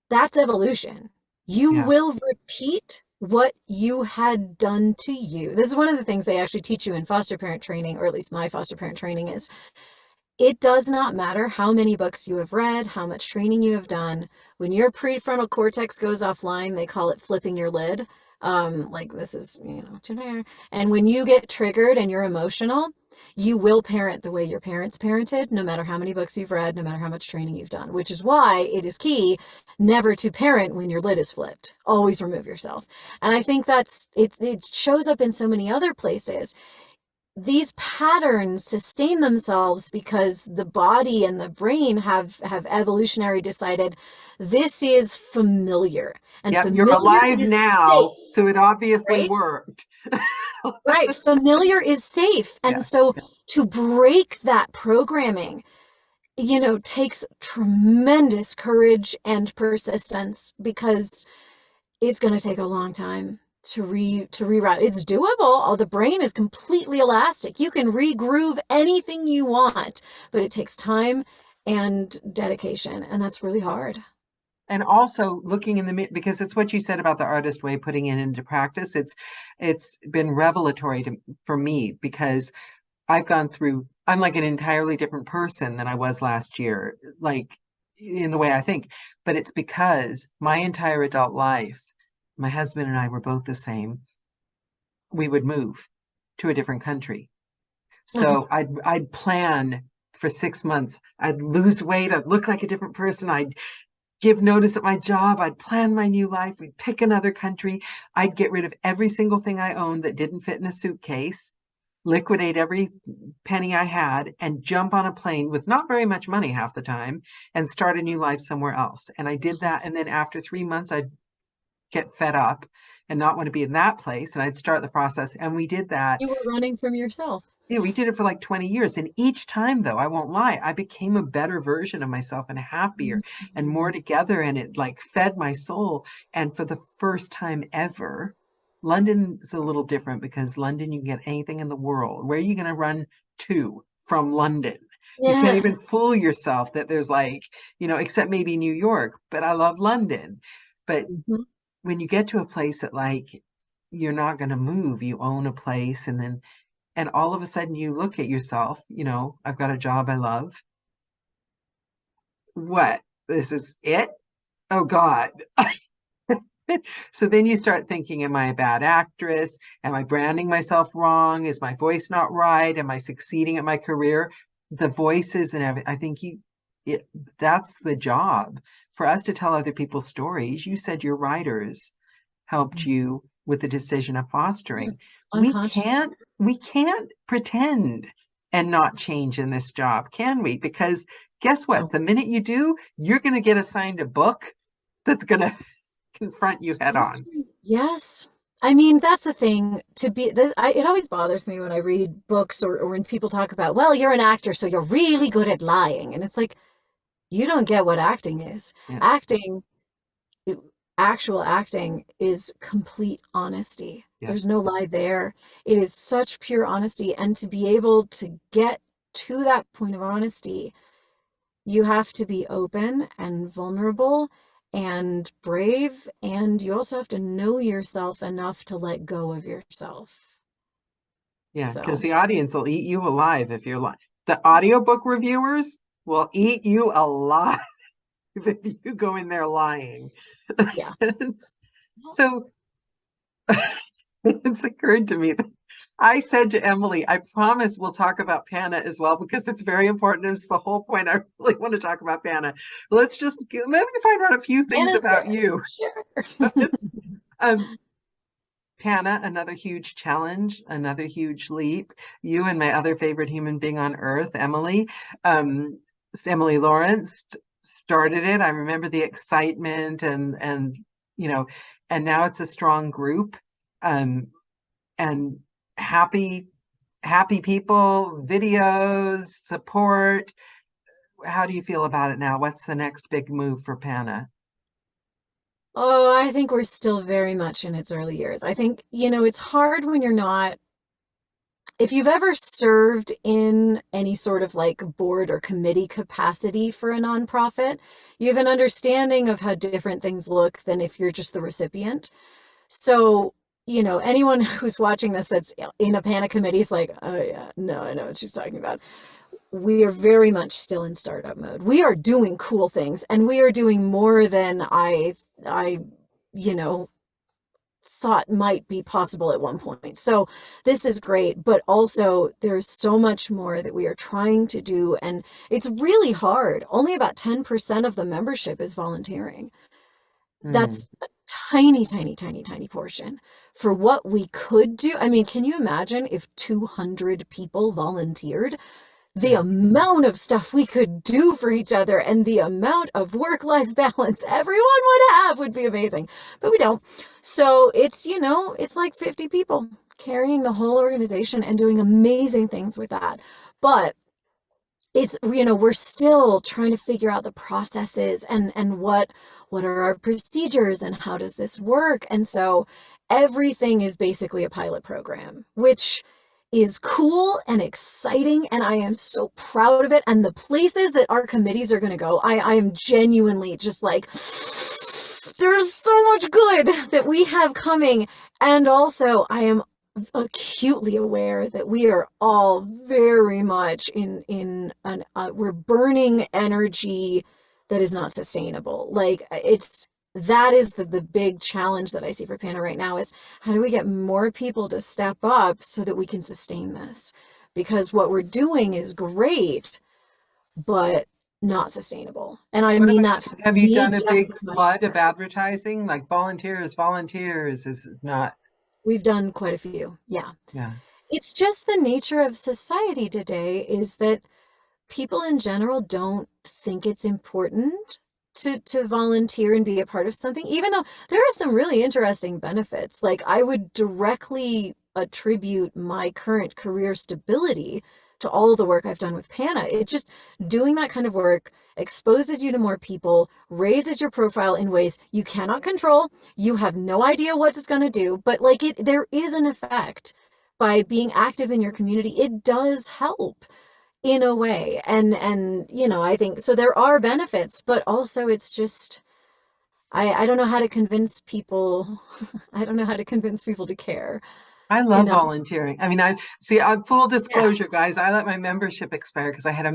that's evolution. You yeah. will repeat what you had done to you. This is one of the things they actually teach you in foster parent training, or at least my foster parent training is, it does not matter how many books you have read, how much training you have done. When your prefrontal cortex goes offline, they call it flipping your lid. Like this is, you know, and when you get triggered and you're emotional, you will parent the way your parents parented, no matter how many books you've read, no matter how much training you've done, which is why it is key never to parent when your lid is flipped. Always remove yourself. And I think that's, it shows up in so many other places. These patterns sustain themselves because the body and the brain have evolutionary decided this is familiar, and Yep, you're familiar alive is now, safe, so it obviously right? worked. Right, familiar is safe. And Yeah. so to break that programming, you know, takes tremendous courage and persistence, because it's going to take a long time to reroute. It's doable. The brain is completely elastic. You can regroove anything you want, but it takes time and dedication, and that's really hard. And also looking in the, because it's what you said about the artist way, putting it into practice. It's been revelatory for me, because I'm like an entirely different person than I was last year, like in the way I think. But it's because my entire adult life, my husband and I were both the same. We would move to a different country. Okay. So I'd plan for 6 months. I'd lose weight. I'd look like a different person. I'd give notice at my job. I'd plan my new life. We'd pick another country. I'd get rid of every single thing I owned that didn't fit in a suitcase, liquidate every penny I had, and jump on a plane with not very much money half the time and start a new life somewhere else. And I did that. And then after 3 months, I'd get fed up and not want to be in that place. And I'd start the process. And we did that. You were running from yourself. Yeah, we did it for like 20 years. And each time, though, I won't lie, I became a better version of myself and happier and more together. And it like fed my soul. And for the first time ever, London's a little different, because London, you can get anything in the world. Where are you going to run to from London? You can't Yeah. even fool yourself that there's like, except maybe New York, but I love London. But Mhm. when you get to a place that like, you're not going to move, you own a place, and all of a sudden you look at yourself, I've got a job I love. What? This is it? Oh God. So then you start thinking, am I a bad actress? Am I branding myself wrong? Is my voice not right? Am I succeeding at my career? The voices and everything. I think that's the job for us, to tell other people's stories. You said your writers helped you with the decision of fostering. We Unconscious. can't we can't pretend and not change in this job, can we? Because guess what? Oh. The minute you do, you're going to get assigned a book that's going to confront you head on. Yes. I mean, that's the thing. It always bothers me when I read books, or when people talk about, well, you're an actor, so you're really good at lying. And it's like, you don't get what acting is. Yeah. Acting, actual acting is complete honesty. Yeah. There's no lie there. It is such pure honesty. And to be able to get to that point of honesty, you have to be open and vulnerable and brave, and you also have to know yourself enough to let go of yourself. Yeah, because So, the audience will eat you alive if you're lying. The audiobook reviewers will eat you alive if you go in there lying. yeah. So it's occurred to me that I said to Emily, I promise we'll talk about PANA as well because it's very important. It's the whole point. I really want to talk about PANA. Let's just let me find out a few things Anna's about there. you. Sure. um, PANA, another huge challenge, another huge leap. You and my other favorite human being on earth, Emily, Emily Lawrence, started it. I remember the excitement and you know, and now it's a strong group, and happy people, videos, support. How do you feel about it now? What's the next big move for PANA? Oh, I think we're still very much in its early years. I think, it's hard when you're not, if you've ever served in any sort of like board or committee capacity for a nonprofit, you have an understanding of how different things look than if you're just the recipient. So, anyone who's watching this that's in a PANA committee is like, oh yeah, no, I know what she's talking about. We are very much still in startup mode. We are doing cool things, and we are doing more than I thought might be possible at one point. So this is great, but also there's so much more that we are trying to do, and it's really hard. Only about 10% of the membership is volunteering. That's a tiny, tiny, tiny, tiny portion for what we could do. I mean, can you imagine if 200 people volunteered? The amount of stuff we could do for each other and the amount of work-life balance everyone would have would be amazing, but we don't. So it's, it's like 50 people carrying the whole organization and doing amazing things with that. But it's, we're still trying to figure out the processes and what are our procedures and how does this work? And so everything is basically a pilot program, which is cool and exciting, and I am so proud of it. And the places that our committees are going to go, I am genuinely just like, there's so much good that we have coming. And also I am acutely aware that we are all very much we're burning energy that is not sustainable. Like that is the big challenge that I see for PANA right now is how do we get more people to step up so that we can sustain this? Because what we're doing is great, but not sustainable. And I mean that for have you me done a just big as much flood as of advertising, like volunteers is not? we've done quite a few. Yeah. Yeah. It's just the nature of society today is that people in general don't think it's important to volunteer and be a part of something, even though there are some really interesting benefits. Like I would directly attribute my current career stability to all the work I've done with PANA. It just doing that kind of work exposes you to more people, raises your profile in ways you cannot control. You have no idea what it's going to do, but like there is an effect by being active in your community. It does help in a way. And I think so there are benefits, but also it's just I don't know how to convince people. I don't know how to convince people to care. I love volunteering. I mean, full Yeah. disclosure, guys, I let my membership expire because I had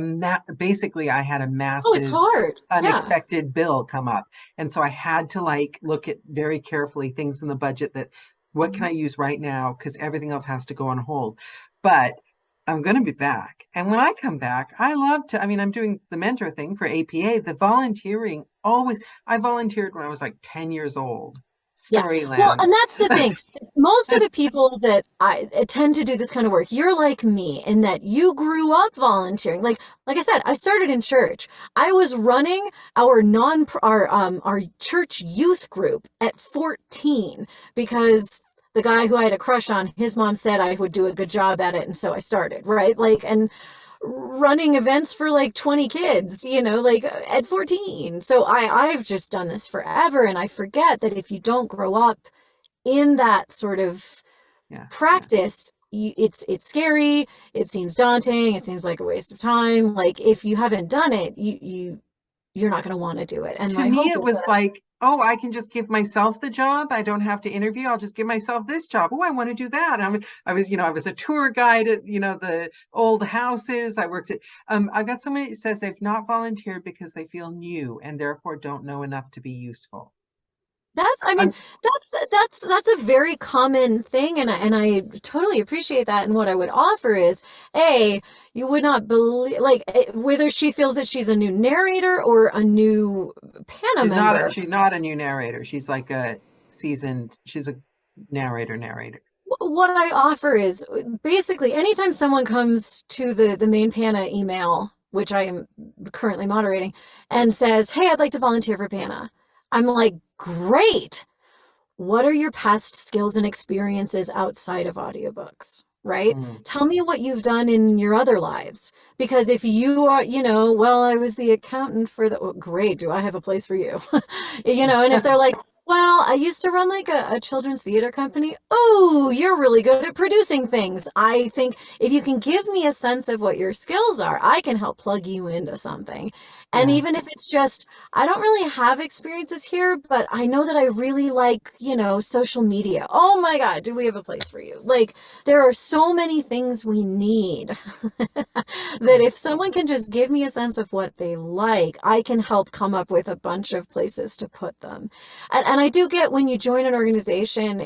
basically I had a Oh, it's massive hard. Yeah. unexpected bill come up. And so I had to like look at very carefully things in the budget that what can I use right now? Because everything else has to go on hold. But I'm going to be back. And when I come back, I love to, I mean, I'm doing the mentor thing for APA, the volunteering I volunteered when I was like 10 years old. Yeah. Storyland. Well, and that's the thing. Most of the people that I tend to do this kind of work, you're like me in that you grew up volunteering. Like I said, I started in church. I was running our church youth group at 14 because the guy who I had a crush on, his mom said I would do a good job at it, and so I started, right? Like, and running events for like 20 kids, like at 14. So I've just done this forever, and I forget that if you don't grow up in that sort of practice, it's scary, it seems daunting, it seems like a waste of time. Like if you haven't done it, you're not going to want to do it. And to me it was like, oh, I can just give myself the job. I don't have to interview. I'll just give myself this job. Oh, I want to do that. I was a tour guide at, the old houses. I worked at, I've got somebody that says they've not volunteered because they feel new and therefore don't know enough to be useful. I mean, I'm, that's a very common thing, and I totally appreciate that. And what I would offer is, A, you would not believe, like, whether she feels that she's a new narrator or a new PANA member. she's not a new narrator. She's like she's a narrator. What I offer is basically anytime someone comes to the main PANA email, which I am currently moderating, and says, "Hey, I'd like to volunteer for PANA," I'm like, "Great. What are your past skills and experiences outside of audiobooks?" Right? Mm. Tell me what you've done in your other lives. Because if you are, well, I was the accountant for oh, great, do I have a place for you? And if they're like, well, I used to run like a children's theater company. Oh, you're really good at producing things. I think if you can give me a sense of what your skills are, I can help plug you into something. And Yeah. even if it's just, I don't really have experiences here, but I know that I really like, social media. Oh my God, do we have a place for you? Like, there are so many things we need that if someone can just give me a sense of what they like, I can help come up with a bunch of places to put them. And I do get when you join an organization,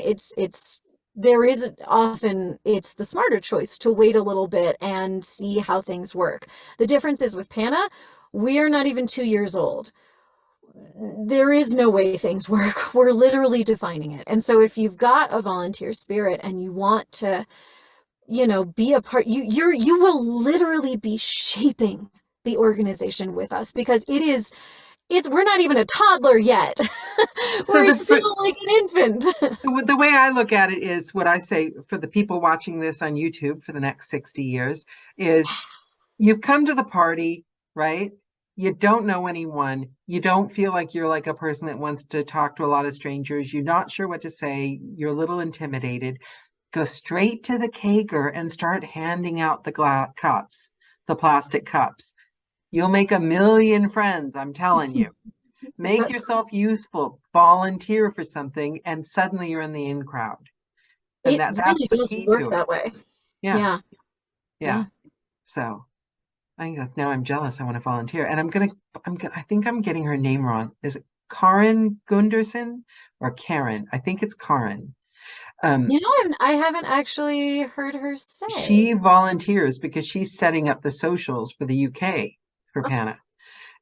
there is often it's the smarter choice to wait a little bit and see how things work. The difference is with PANA, we are not even 2 years old. There is no way things work. We're literally defining it. And so if you've got a volunteer spirit and you want to, be a part, you will literally be shaping the organization with us because we're not even a toddler yet. We're still like an infant. The way I look at it is what I say for the people watching this on YouTube for the next 60 years is you've come to the party, right? You don't know anyone. You don't feel like you're like a person that wants to talk to a lot of strangers. You're not sure what to say. You're a little intimidated. Go straight to the kegger and start handing out the cups, the plastic cups. You'll make a million friends, I'm telling you. Make yourself useful, volunteer for something, and suddenly you're in the in crowd. And It really that's the does key work to it. that way. Yeah. Yeah. So I think now I'm jealous. I want to volunteer. And I think I'm getting her name wrong. Is it Karin Gunderson or Karen? I think it's Karin. I haven't actually heard her say. She volunteers because she's setting up the socials for the UK for PANA.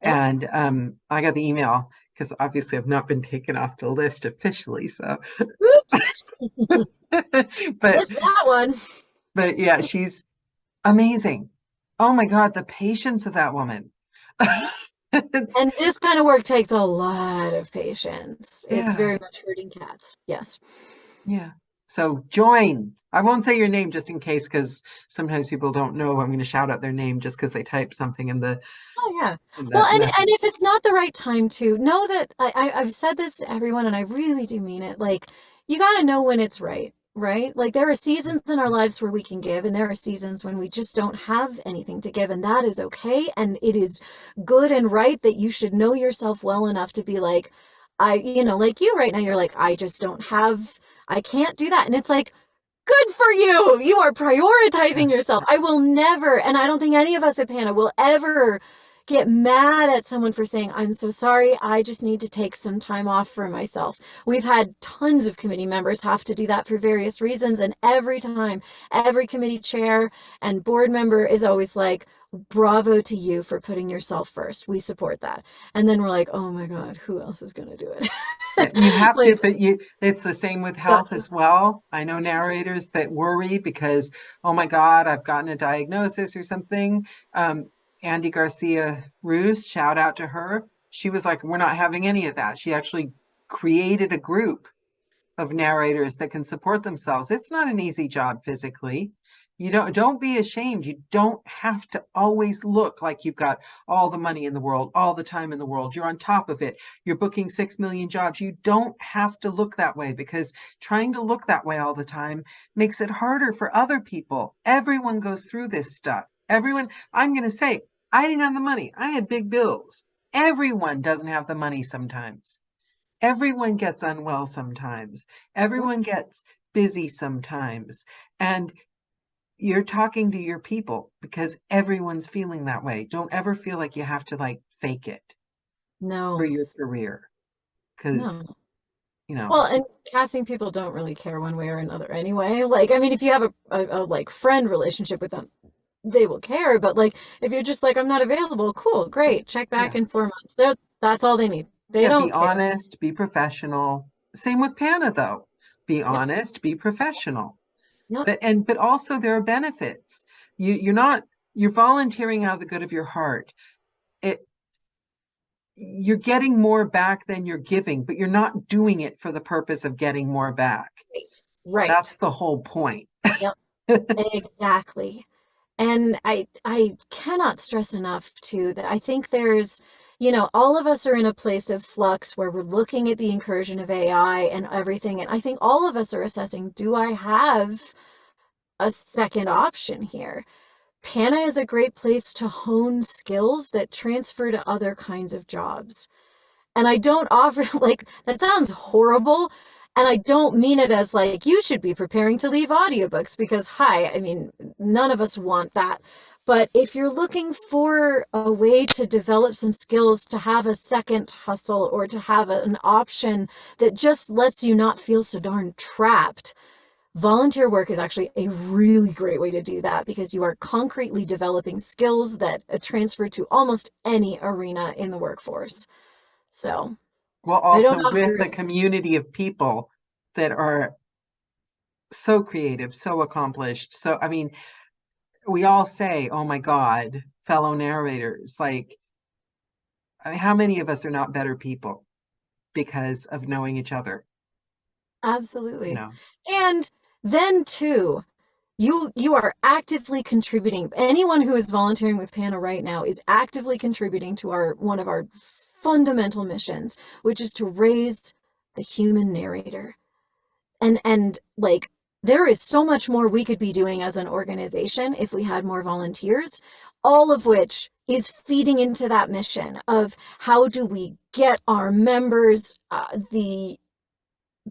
Yep. And I got the email because obviously I've not been taken off the list officially. So, Oops. but Missed that one. But yeah, she's amazing. Oh my God, the patience of that woman. And this kind of work takes a lot of patience. Yeah. It's very much herding cats. Yes. Yeah. So join. I won't say your name just in case, because sometimes people don't know I'm going to shout out their name just because they type something in the. Oh yeah. Well, and if it's not the right time to know that I've said this to everyone, and I really do mean it. Like, you got to know when it's right. Right? Like, there are seasons in our lives where we can give, and there are seasons when we just don't have anything to give, and that is okay. And it is good and right that you should know yourself well enough to be like, like you right now, you're like, I can't do that. And it's like, good for you. You are prioritizing yourself. I will never, and I don't think any of us at PANA will ever get mad at someone for saying, I'm so sorry, I just need to take some time off for myself. We've had tons of committee members have to do that for various reasons. And every time, every committee chair and board member is always like, bravo to you for putting yourself first. We support that. And then we're like, oh my God, who else is going to do it? You have to, but it's the same with health as well. I know narrators that worry because, oh my God, I've gotten a diagnosis or something. Andy Garcia Roos, shout out to her. She was like, we're not having any of that. She actually created a group of narrators that can support themselves. It's not an easy job physically. You don't be ashamed. You don't have to always look like you've got all the money in the world, all the time in the world. You're on top of it. You're booking 6 million jobs. You don't have to look that way, because trying to look that way all the time makes it harder for other people. Everyone goes through this stuff. Everyone, I'm going to say, I didn't have the money. I had big bills. Everyone doesn't have the money sometimes. Everyone gets unwell sometimes. Everyone gets busy sometimes. And you're talking to your people because everyone's feeling that way. Don't ever feel like you have to like fake it No. for your career. Because you know. Well, and casting people don't really care one way or another anyway. Like, I mean, if you have a like friend relationship with them, they will care. But like, if you're just like, I'm not available, cool, great, check back Yeah. in 4 months. That's all they need. They Yeah, be don't care. honest, be professional. Same with PANA though. Be Yep. honest, be professional. Yep. But also there are benefits. You're volunteering out of the good of your heart. It you're getting more back than you're giving, but you're not doing it for the purpose of getting more back. Right. Right. That's the whole point. Yep. Exactly. And I cannot stress enough too that I think there's, all of us are in a place of flux where we're looking at the incursion of AI and everything. And I think all of us are assessing, do I have a second option here? PANA is a great place to hone skills that transfer to other kinds of jobs. And I don't offer, like, that sounds horrible. And I don't mean it as like, you should be preparing to leave audiobooks because, hi, I mean, none of us want that. But if you're looking for a way to develop some skills, to have a second hustle or to have an option that just lets you not feel so darn trapped, volunteer work is actually a really great way to do that because you are concretely developing skills that transfer to almost any arena in the workforce. So Well, I don't also with offer, a community of people that are so creative, so accomplished. So, I mean, we all say, oh my God, fellow narrators, like, I mean, how many of us are not better people because of knowing each other, you absolutely. know? And then too, you are actively contributing. Anyone who is volunteering with PANA right now is actively contributing to one of our fundamental missions, which is to raise the human narrator. And like, there is so much more we could be doing as an organization if we had more volunteers, all of which is feeding into that mission of how do we get our members the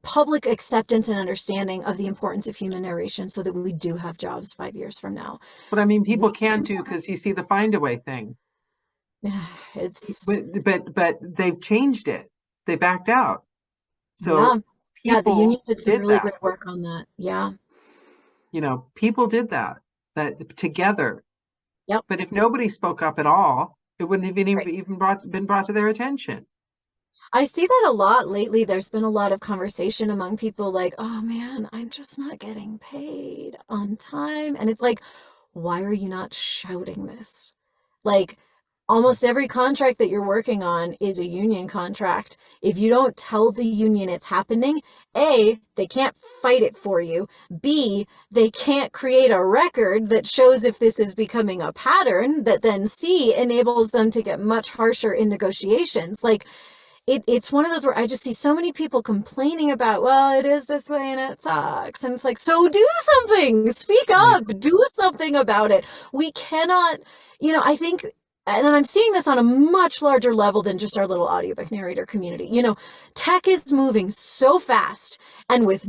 public acceptance and understanding of the importance of human narration so that we do have jobs 5 years from now. But I mean, We people can't do because you see the find a way thing. it's But they've changed it. They backed out. yeah. So Yeah, the union people did some did really that. great work on that. Yeah. People did that together. Yep. But if nobody spoke up at all, it wouldn't have even been brought to their attention. I see that a lot lately. There's been a lot of conversation among people like, oh man, I'm just not getting paid on time. And it's like, why are you not shouting this? Like, almost every contract that you're working on is a union contract. If you don't tell the union it's happening, A, they can't fight it for you. B, they can't create a record that shows if this is becoming a pattern that then C enables them to get much harsher in negotiations. Like, it's one of those where I just see so many people complaining about, well, it is this way and it sucks. And it's like, so do something, speak up, do something about it. We cannot, I think, and I'm seeing this on a much larger level than just our little audiobook narrator community. Tech is moving so fast and with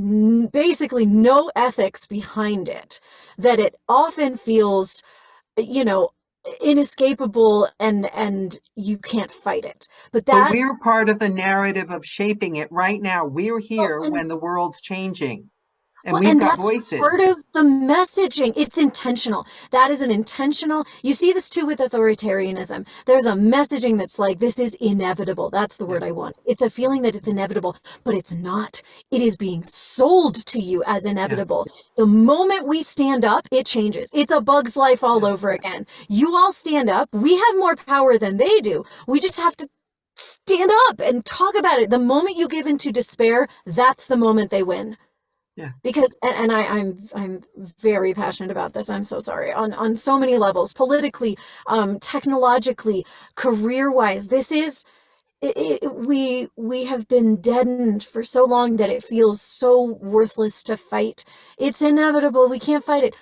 basically no ethics behind it that it often feels, inescapable and you can't fight it. But But we're part of the narrative of shaping it right now. We're here and when the world's changing, and well, we've and got that's part voices. of the messaging. It's intentional. That is an intentional. You see this too with authoritarianism. There's a messaging that's like, this is inevitable. That's the Yeah. word I want. It's a feeling that it's inevitable, but it's not. It is being sold to you as inevitable. The moment we stand up, it changes. It's a Bug's Life all over again. You all stand up. We have more power than they do. We just have to stand up and talk about it. The moment you give into despair, that's the moment they win. Yeah. Because I'm very passionate about this. I'm so sorry on so many levels, politically, technologically, career-wise. This is we have been deadened for so long that it feels so worthless to fight. It's inevitable. We can't fight it.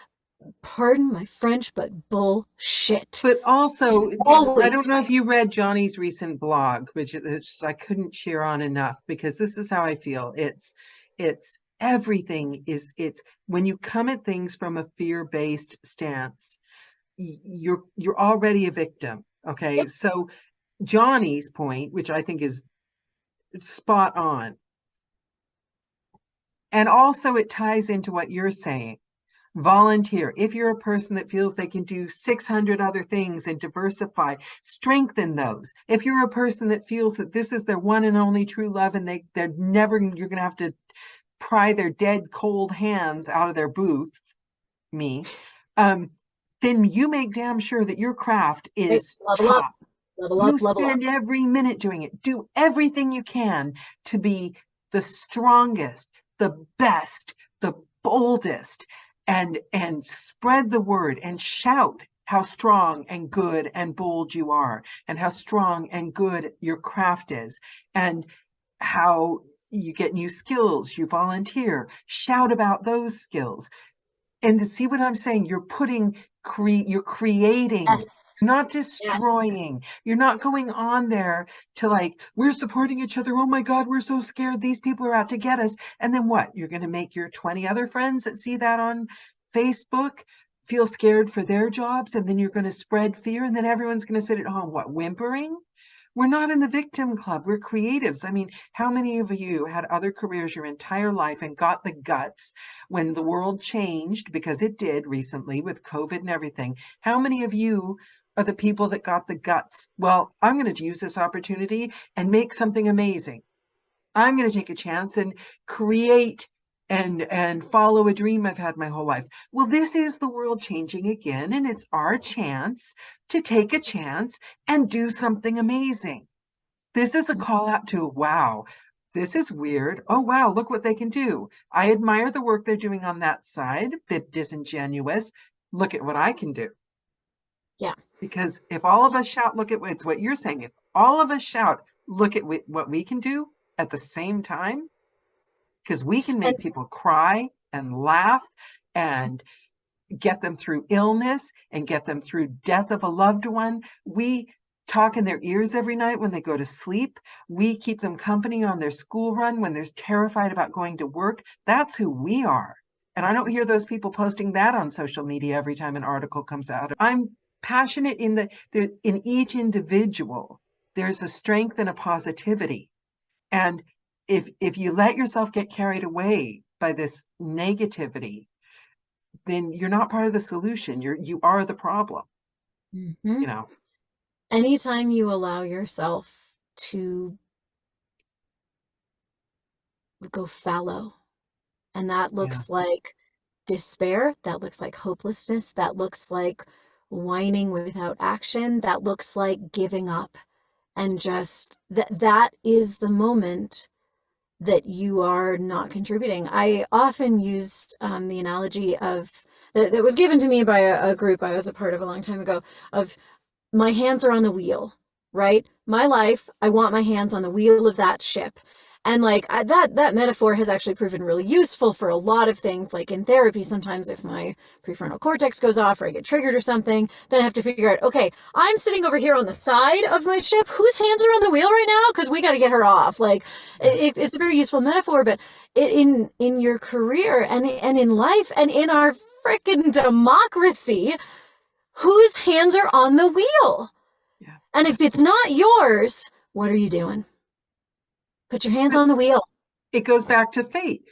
Pardon my French, but bullshit. But also, I don't know if Always. you read Johnny's recent blog, which I couldn't cheer on enough because this is how I feel. It's everything is it's when you come at things from a fear-based stance, you're already a victim. Okay, Yep. so Johnny's point, which I think is spot on, And also it ties into what you're saying. Volunteer. If you're a person that feels they can do 600 other things and diversify, strengthen those. If you're a person that feels that this is their one and only true love and they're never, you're going to have to pry their dead cold hands out of their booth, then you make damn sure that your craft is Level top. up, level You up, level up. spend every minute doing it. Do everything you can to be the strongest, the best, the boldest, and spread the word and shout how strong and good and bold you are, and how strong and good your craft is, and how you get new skills, you volunteer, shout about those skills. And to see what I'm saying, you're creating, Yes. not destroying. You're not going on there to like, we're supporting each other. Oh my God, we're so scared. These people are out to get us. And then what? You're going to make your 20 other friends that see that on Facebook feel scared for their jobs. And then you're going to spread fear. And then everyone's going to sit at home, what, whimpering? We're not in the victim club. We're creatives. I mean, how many of you had other careers your entire life and got the guts when the world changed, because it did recently with COVID and everything? How many of you are the people that got the guts? Well, I'm going to use this opportunity and make something amazing. I'm going to take a chance and create and follow a dream I've had my whole life. Well, this is the world changing again, and it's our chance to take a chance and do something amazing. This is a call out to, wow, this is weird. Oh, wow, look what they can do. I admire the work they're doing on that side, bit disingenuous. Look at what I can do. Yeah. Because if all of us shout, look at it's what you're saying. If all of us shout, look at what we can do at the same time, because we can make people cry and laugh and get them through illness and get them through death of a loved one. We talk in their ears every night when they go to sleep. We keep them company on their school run when they're terrified about going to work. That's who we are. And I don't hear those people posting that on social media every time an article comes out. I'm passionate in each individual. There's a strength and a positivity. And if you let yourself get carried away by this negativity, then you're not part of the solution. You are the problem. Mm-hmm. You know. Anytime you allow yourself to go fallow, and that looks like despair, that looks like hopelessness, that looks like whining without action, that looks like giving up, and just that is the moment that you are not contributing. I often used the analogy of that was given to me by a group I was a part of a long time ago, of my hands are on the wheel, right? My life, I want my hands on the wheel of that ship. And like that metaphor has actually proven really useful for a lot of things. Like in therapy, sometimes if my prefrontal cortex goes off or I get triggered or something, then I have to figure out, okay, I'm sitting over here on the side of my ship. Whose hands are on the wheel right now? Because we got to get her off. Like it's a very useful metaphor, but in your career and in life and in our freaking democracy, whose hands are on the wheel? Yeah. And if it's not yours, what are you doing? Put your hands on the wheel. It goes back to fate.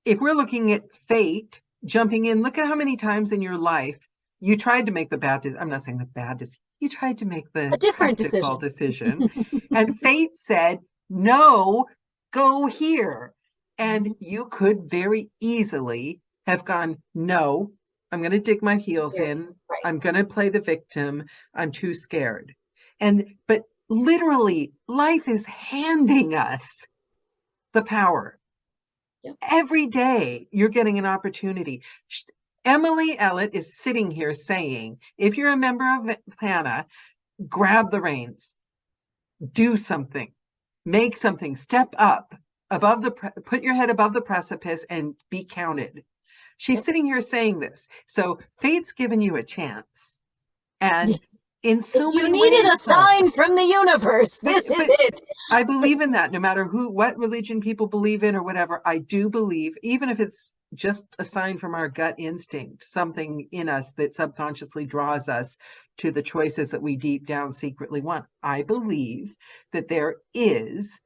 If we're looking at fate, jumping in, look at how many times in your life you tried to make the bad decision. I'm not saying the bad decision. You tried to make the A different decision. And fate said, no, go here. And you could very easily have gone, no, I'm going to dig my heels in. Right. I'm going to play the victim. I'm too scared. But literally, life is handing us the power. Yep. Every day, you're getting an opportunity. Emily Ellet is sitting here saying, if you're a member of PANA, grab the reins, do something, make something, step up put your head above the precipice and be counted. She's sitting here saying this. So fate's given you a chance. And in so many ways, you needed a sign from the universe. This is it. I believe in that. No matter what religion people believe in or whatever, I do believe, even if it's just a sign from our gut instinct, something in us that subconsciously draws us to the choices that we deep down secretly want. I believe that there is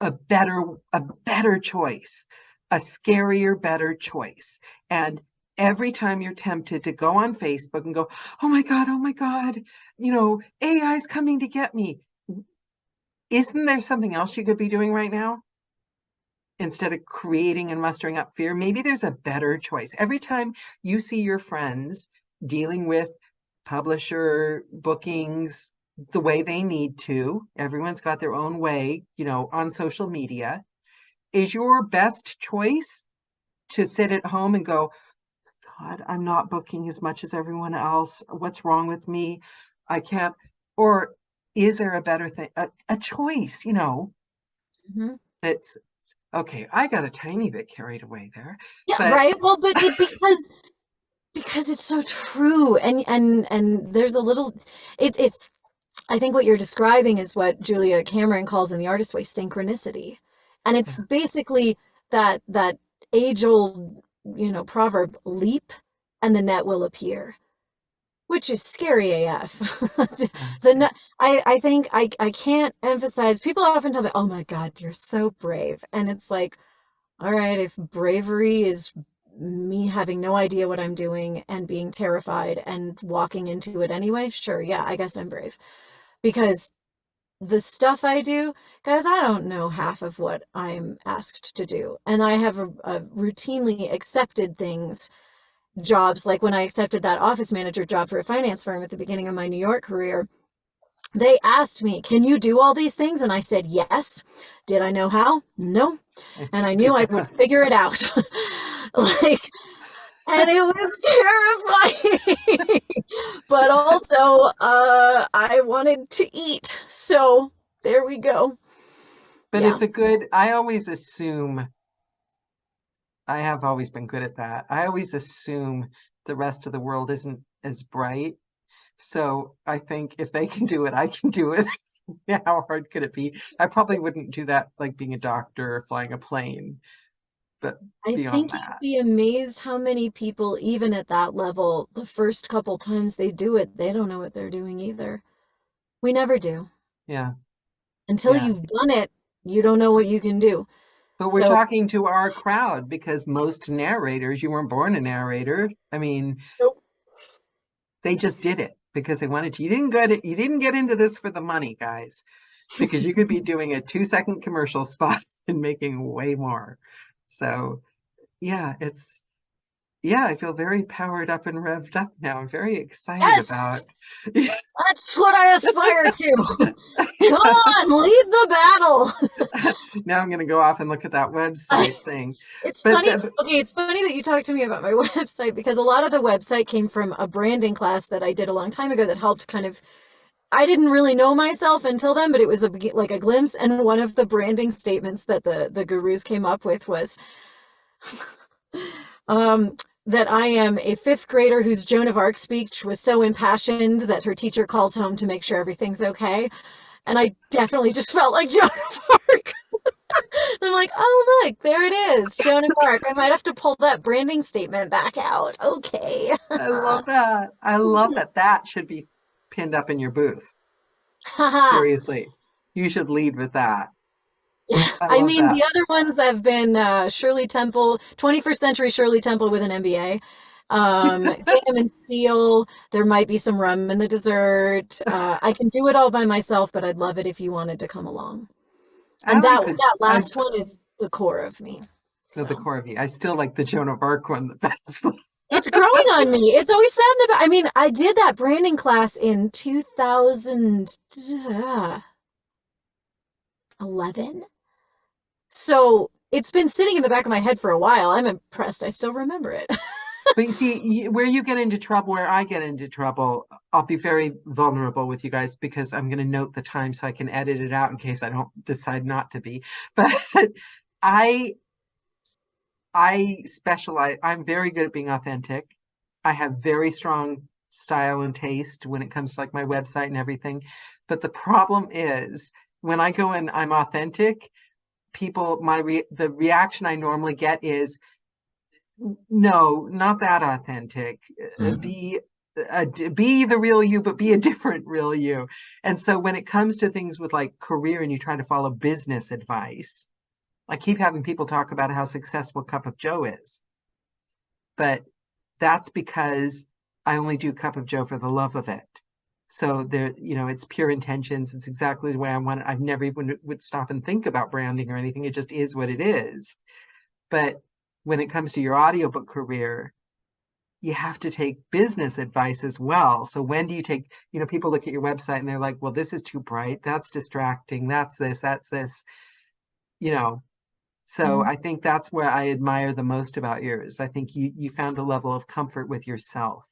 a better choice, a scarier, better choice. And every time you're tempted to go on Facebook and go, oh my God, AI is coming to get me. Isn't there something else you could be doing right now? Instead of creating and mustering up fear, maybe there's a better choice. Every time you see your friends dealing with publisher bookings the way they need to, everyone's got their own way, on social media, is your best choice to sit at home and go, God, I'm not booking as much as everyone else. What's wrong with me? I can't. Or is there a better thing, a choice, that's okay. I got a tiny bit carried away there. Yeah, but... right. Well, but because it's so true, and there's a little, it's. I think what you're describing is what Julia Cameron calls in The Artist's Way synchronicity, and it's basically that age-old, proverb: leap, and the net will appear, which is scary AF. I think I can't emphasize. People often tell me, "Oh my God, you're so brave," and it's like, all right, if bravery is me having no idea what I'm doing and being terrified and walking into it anyway, sure, yeah, I guess I'm brave. Because the stuff I do, guys, I don't know half of what I'm asked to do. And I have a routinely accepted jobs, like when I accepted that office manager job for a finance firm at the beginning of my New York career. They asked me, can you do all these things? And I said, yes. Did I know how? No. And I knew I would figure it out. And it was terrifying. But also, I wanted to eat. So there we go. But it's I always assume, I have always been good at that. I always assume the rest of the world isn't as bright. So I think if they can do it, I can do it. How hard could it be? I probably wouldn't do that like being a doctor or flying a plane. But I think you'd be amazed how many people, even at that level, the first couple times they do it, they don't know what they're doing either. We never do. Yeah. Until you've done it, you don't know what you can do. But we're talking to our crowd, because most narrators, you weren't born a narrator. I mean, nope. They just did it because they wanted to. You didn't get into this for the money, guys, because you could be doing a 2-second commercial spot and making way more. So yeah, I feel very powered up and revved up now. I'm very excited about. That's what I aspire to. Come on, lead the battle. Now I'm going to go off and look at that website thing. It's funny. Okay, it's funny that you talked to me about my website, because a lot of the website came from a branding class that I did a long time ago that helped kind of. I didn't really know myself until then, but it was like a glimpse. And one of the branding statements that the gurus came up with was that I am a 5th grader whose Joan of Arc speech was so impassioned that her teacher calls home to make sure everything's okay. And I definitely just felt like Joan of Arc. I'm like, oh, look, there it is, Joan of Arc. I might have to pull that branding statement back out. Okay. I love that. I love that. That should be pinned up in your booth. Seriously, you should lead with that. I mean, the other ones have been Shirley Temple, 21st Century Shirley Temple with an MBA. Gingham and Steel. There might be some rum in the dessert. I can do it all by myself, but I'd love it if you wanted to come along. And that last one is the core of me. So the core of you. I still like the Joan of Arc one the best. It's growing on me. It's always sad in the back. I mean, I did that branding class in 2011. So it's been sitting in the back of my head for a while. I'm impressed. I still remember it. But you see, where you get into trouble, where I get into trouble, I'll be very vulnerable with you guys, because I'm going to note the time so I can edit it out in case I don't decide not to be. But I specialize. I'm very good at being authentic. I have very strong style and taste when it comes to like my website and everything. But the problem is when I go and I'm authentic, people, the reaction I normally get is, no, not that authentic. Be the real you, but be a different real you. And so when it comes to things with like career and you try to follow business advice, I keep having people talk about how successful Cup of Joe is, but that's because I only do Cup of Joe for the love of it. So there, it's pure intentions. It's exactly the way I want it. I've never even would stop and think about branding or anything. It just is what it is. But when it comes to your audiobook career, you have to take business advice as well. So when do you take, people look at your website and they're like, well, this is too bright. That's distracting. That's this. So I think that's where I admire the most about yours. I think you found a level of comfort with yourself.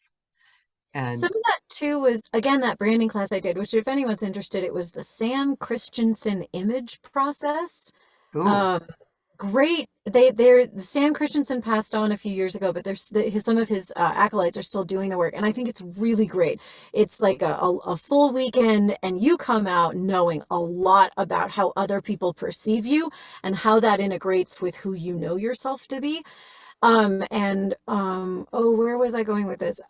And some of that too was, again, that branding class I did, which if anyone's interested, it was the Sam Christensen image process. ooh, Great. Sam Christensen passed on a few years ago, but some of his acolytes are still doing the work, and I think it's really great. It's like a full weekend, and you come out knowing a lot about how other people perceive you and how that integrates with who you know yourself to be. Where was I going with this?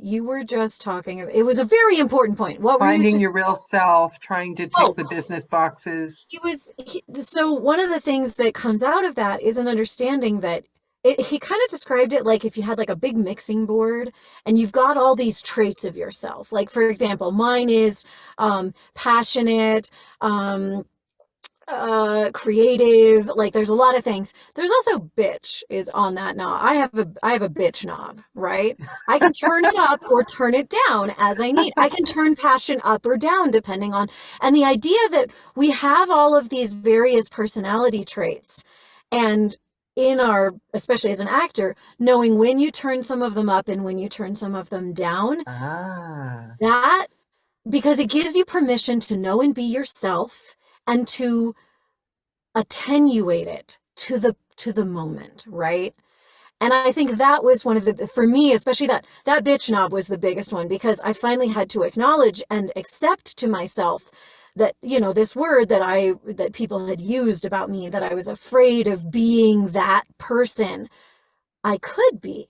You were just talking about, it was a very important point. What were you finding just your real self, trying to tick the business boxes. So one of the things that comes out of that is an understanding that he kind of described it like if you had like a big mixing board and you've got all these traits of yourself. Like, for example, mine is passionate, creative, like there's a lot of things. There's also bitch is on that knob. I have a bitch knob, right? I can turn it up or turn it down as I need. I can turn passion up or down depending on, and the idea that we have all of these various personality traits, and especially as an actor, knowing when you turn some of them up and when you turn some of them down, that, because it gives you permission to know and be yourself and to attenuate it to the moment, right? And I think that was one of the, for me, especially that bitch knob was the biggest one, because I finally had to acknowledge and accept to myself that, this word that people had used about me, that I was afraid of being that person I could be,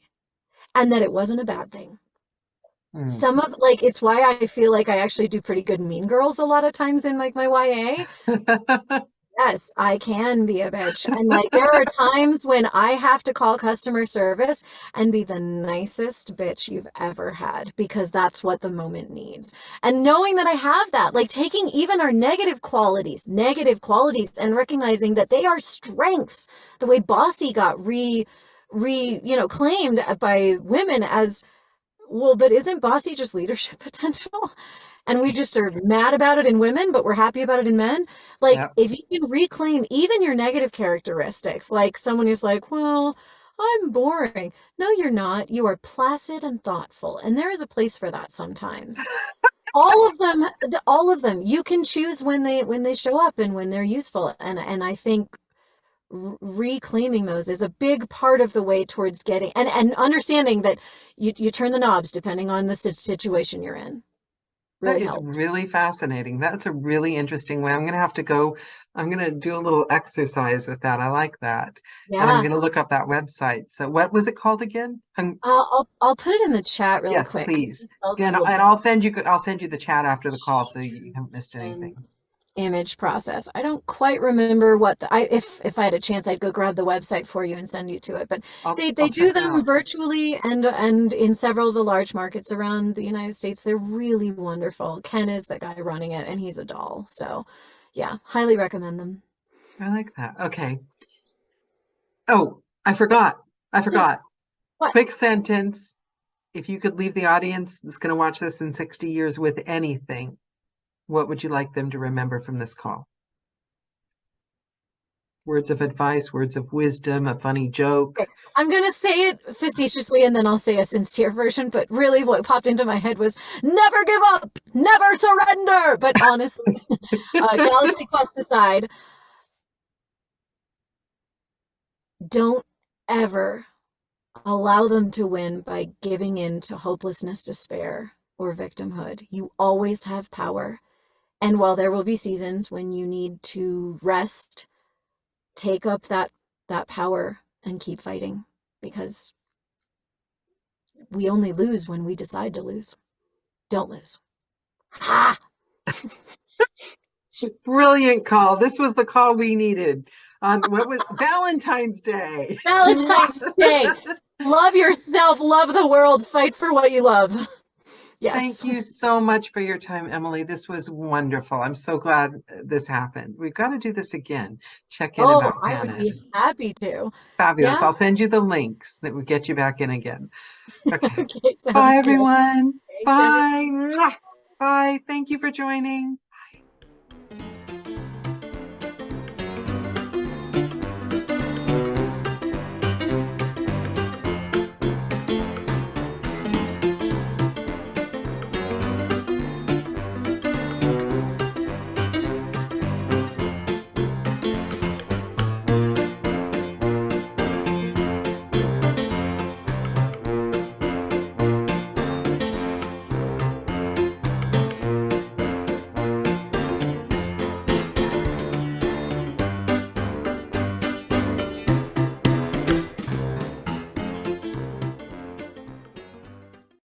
and that it wasn't a bad thing. Some of, like, it's why I feel like I actually do pretty good mean girls a lot of times in like my YA. Yes, I can be a bitch. And like there are times when I have to call customer service and be the nicest bitch you've ever had, because that's what the moment needs. And knowing that I have that, like taking even our negative qualities and recognizing that they are strengths. The way bossy got claimed by women as, well, but isn't bossy just leadership potential? And we just are mad about it in women, but we're happy about it in men. Like, Yep. if you can reclaim even your negative characteristics, like someone who's like, well, I'm boring. No, you're not. You are placid and thoughtful. And there is a place for that sometimes. all of them, you can choose when they show up and when they're useful. And I think reclaiming those is a big part of the way towards getting, and understanding that you turn the knobs depending on the situation you're in. Really that is helps. really fascinating. That's a really interesting way. I'm going to do a little exercise with that. I like that. Yeah. And I'm going to look up that website. So what was it called again? I'll put it in the chat really Yes, quick. please. Yeah, and I'll send you the chat after the call so you haven't missed anything. Image process. I don't quite remember what if I had a chance, I'd go grab the website for you and send you to it. But they do them virtually and in several of the large markets around the United States. They're really wonderful. Ken is the guy running it, and he's a doll. So, yeah, highly recommend them. I like that. Okay. Oh, I forgot. Yes. What? Quick sentence. If you could leave the audience that's going to watch this in 60 years with anything, what would you like them to remember from this call? Words of advice, words of wisdom, a funny joke. Okay. I'm going to say it facetiously and then I'll say a sincere version, but really what popped into my head was never give up, never surrender. But honestly, Galaxy Quest aside, don't ever allow them to win by giving in to hopelessness, despair, or victimhood. You always have power. And while there will be seasons when you need to rest, take up that power and keep fighting, because we only lose when we decide to lose. Don't lose. Ha! Brilliant call. This was the call we needed. on what was Valentine's Day. Valentine's Day. Love yourself, love the world, fight for what you love. Yes. Thank you so much for your time, Emily. This was wonderful. I'm so glad this happened. We've got to do this again. Check in about I would PANA. be happy to. Fabulous. Yeah. I'll send you the links that will get you back in again. Okay. Okay, sounds Bye, good. everyone. Okay, Bye. Mwah. Bye. Thank you for joining.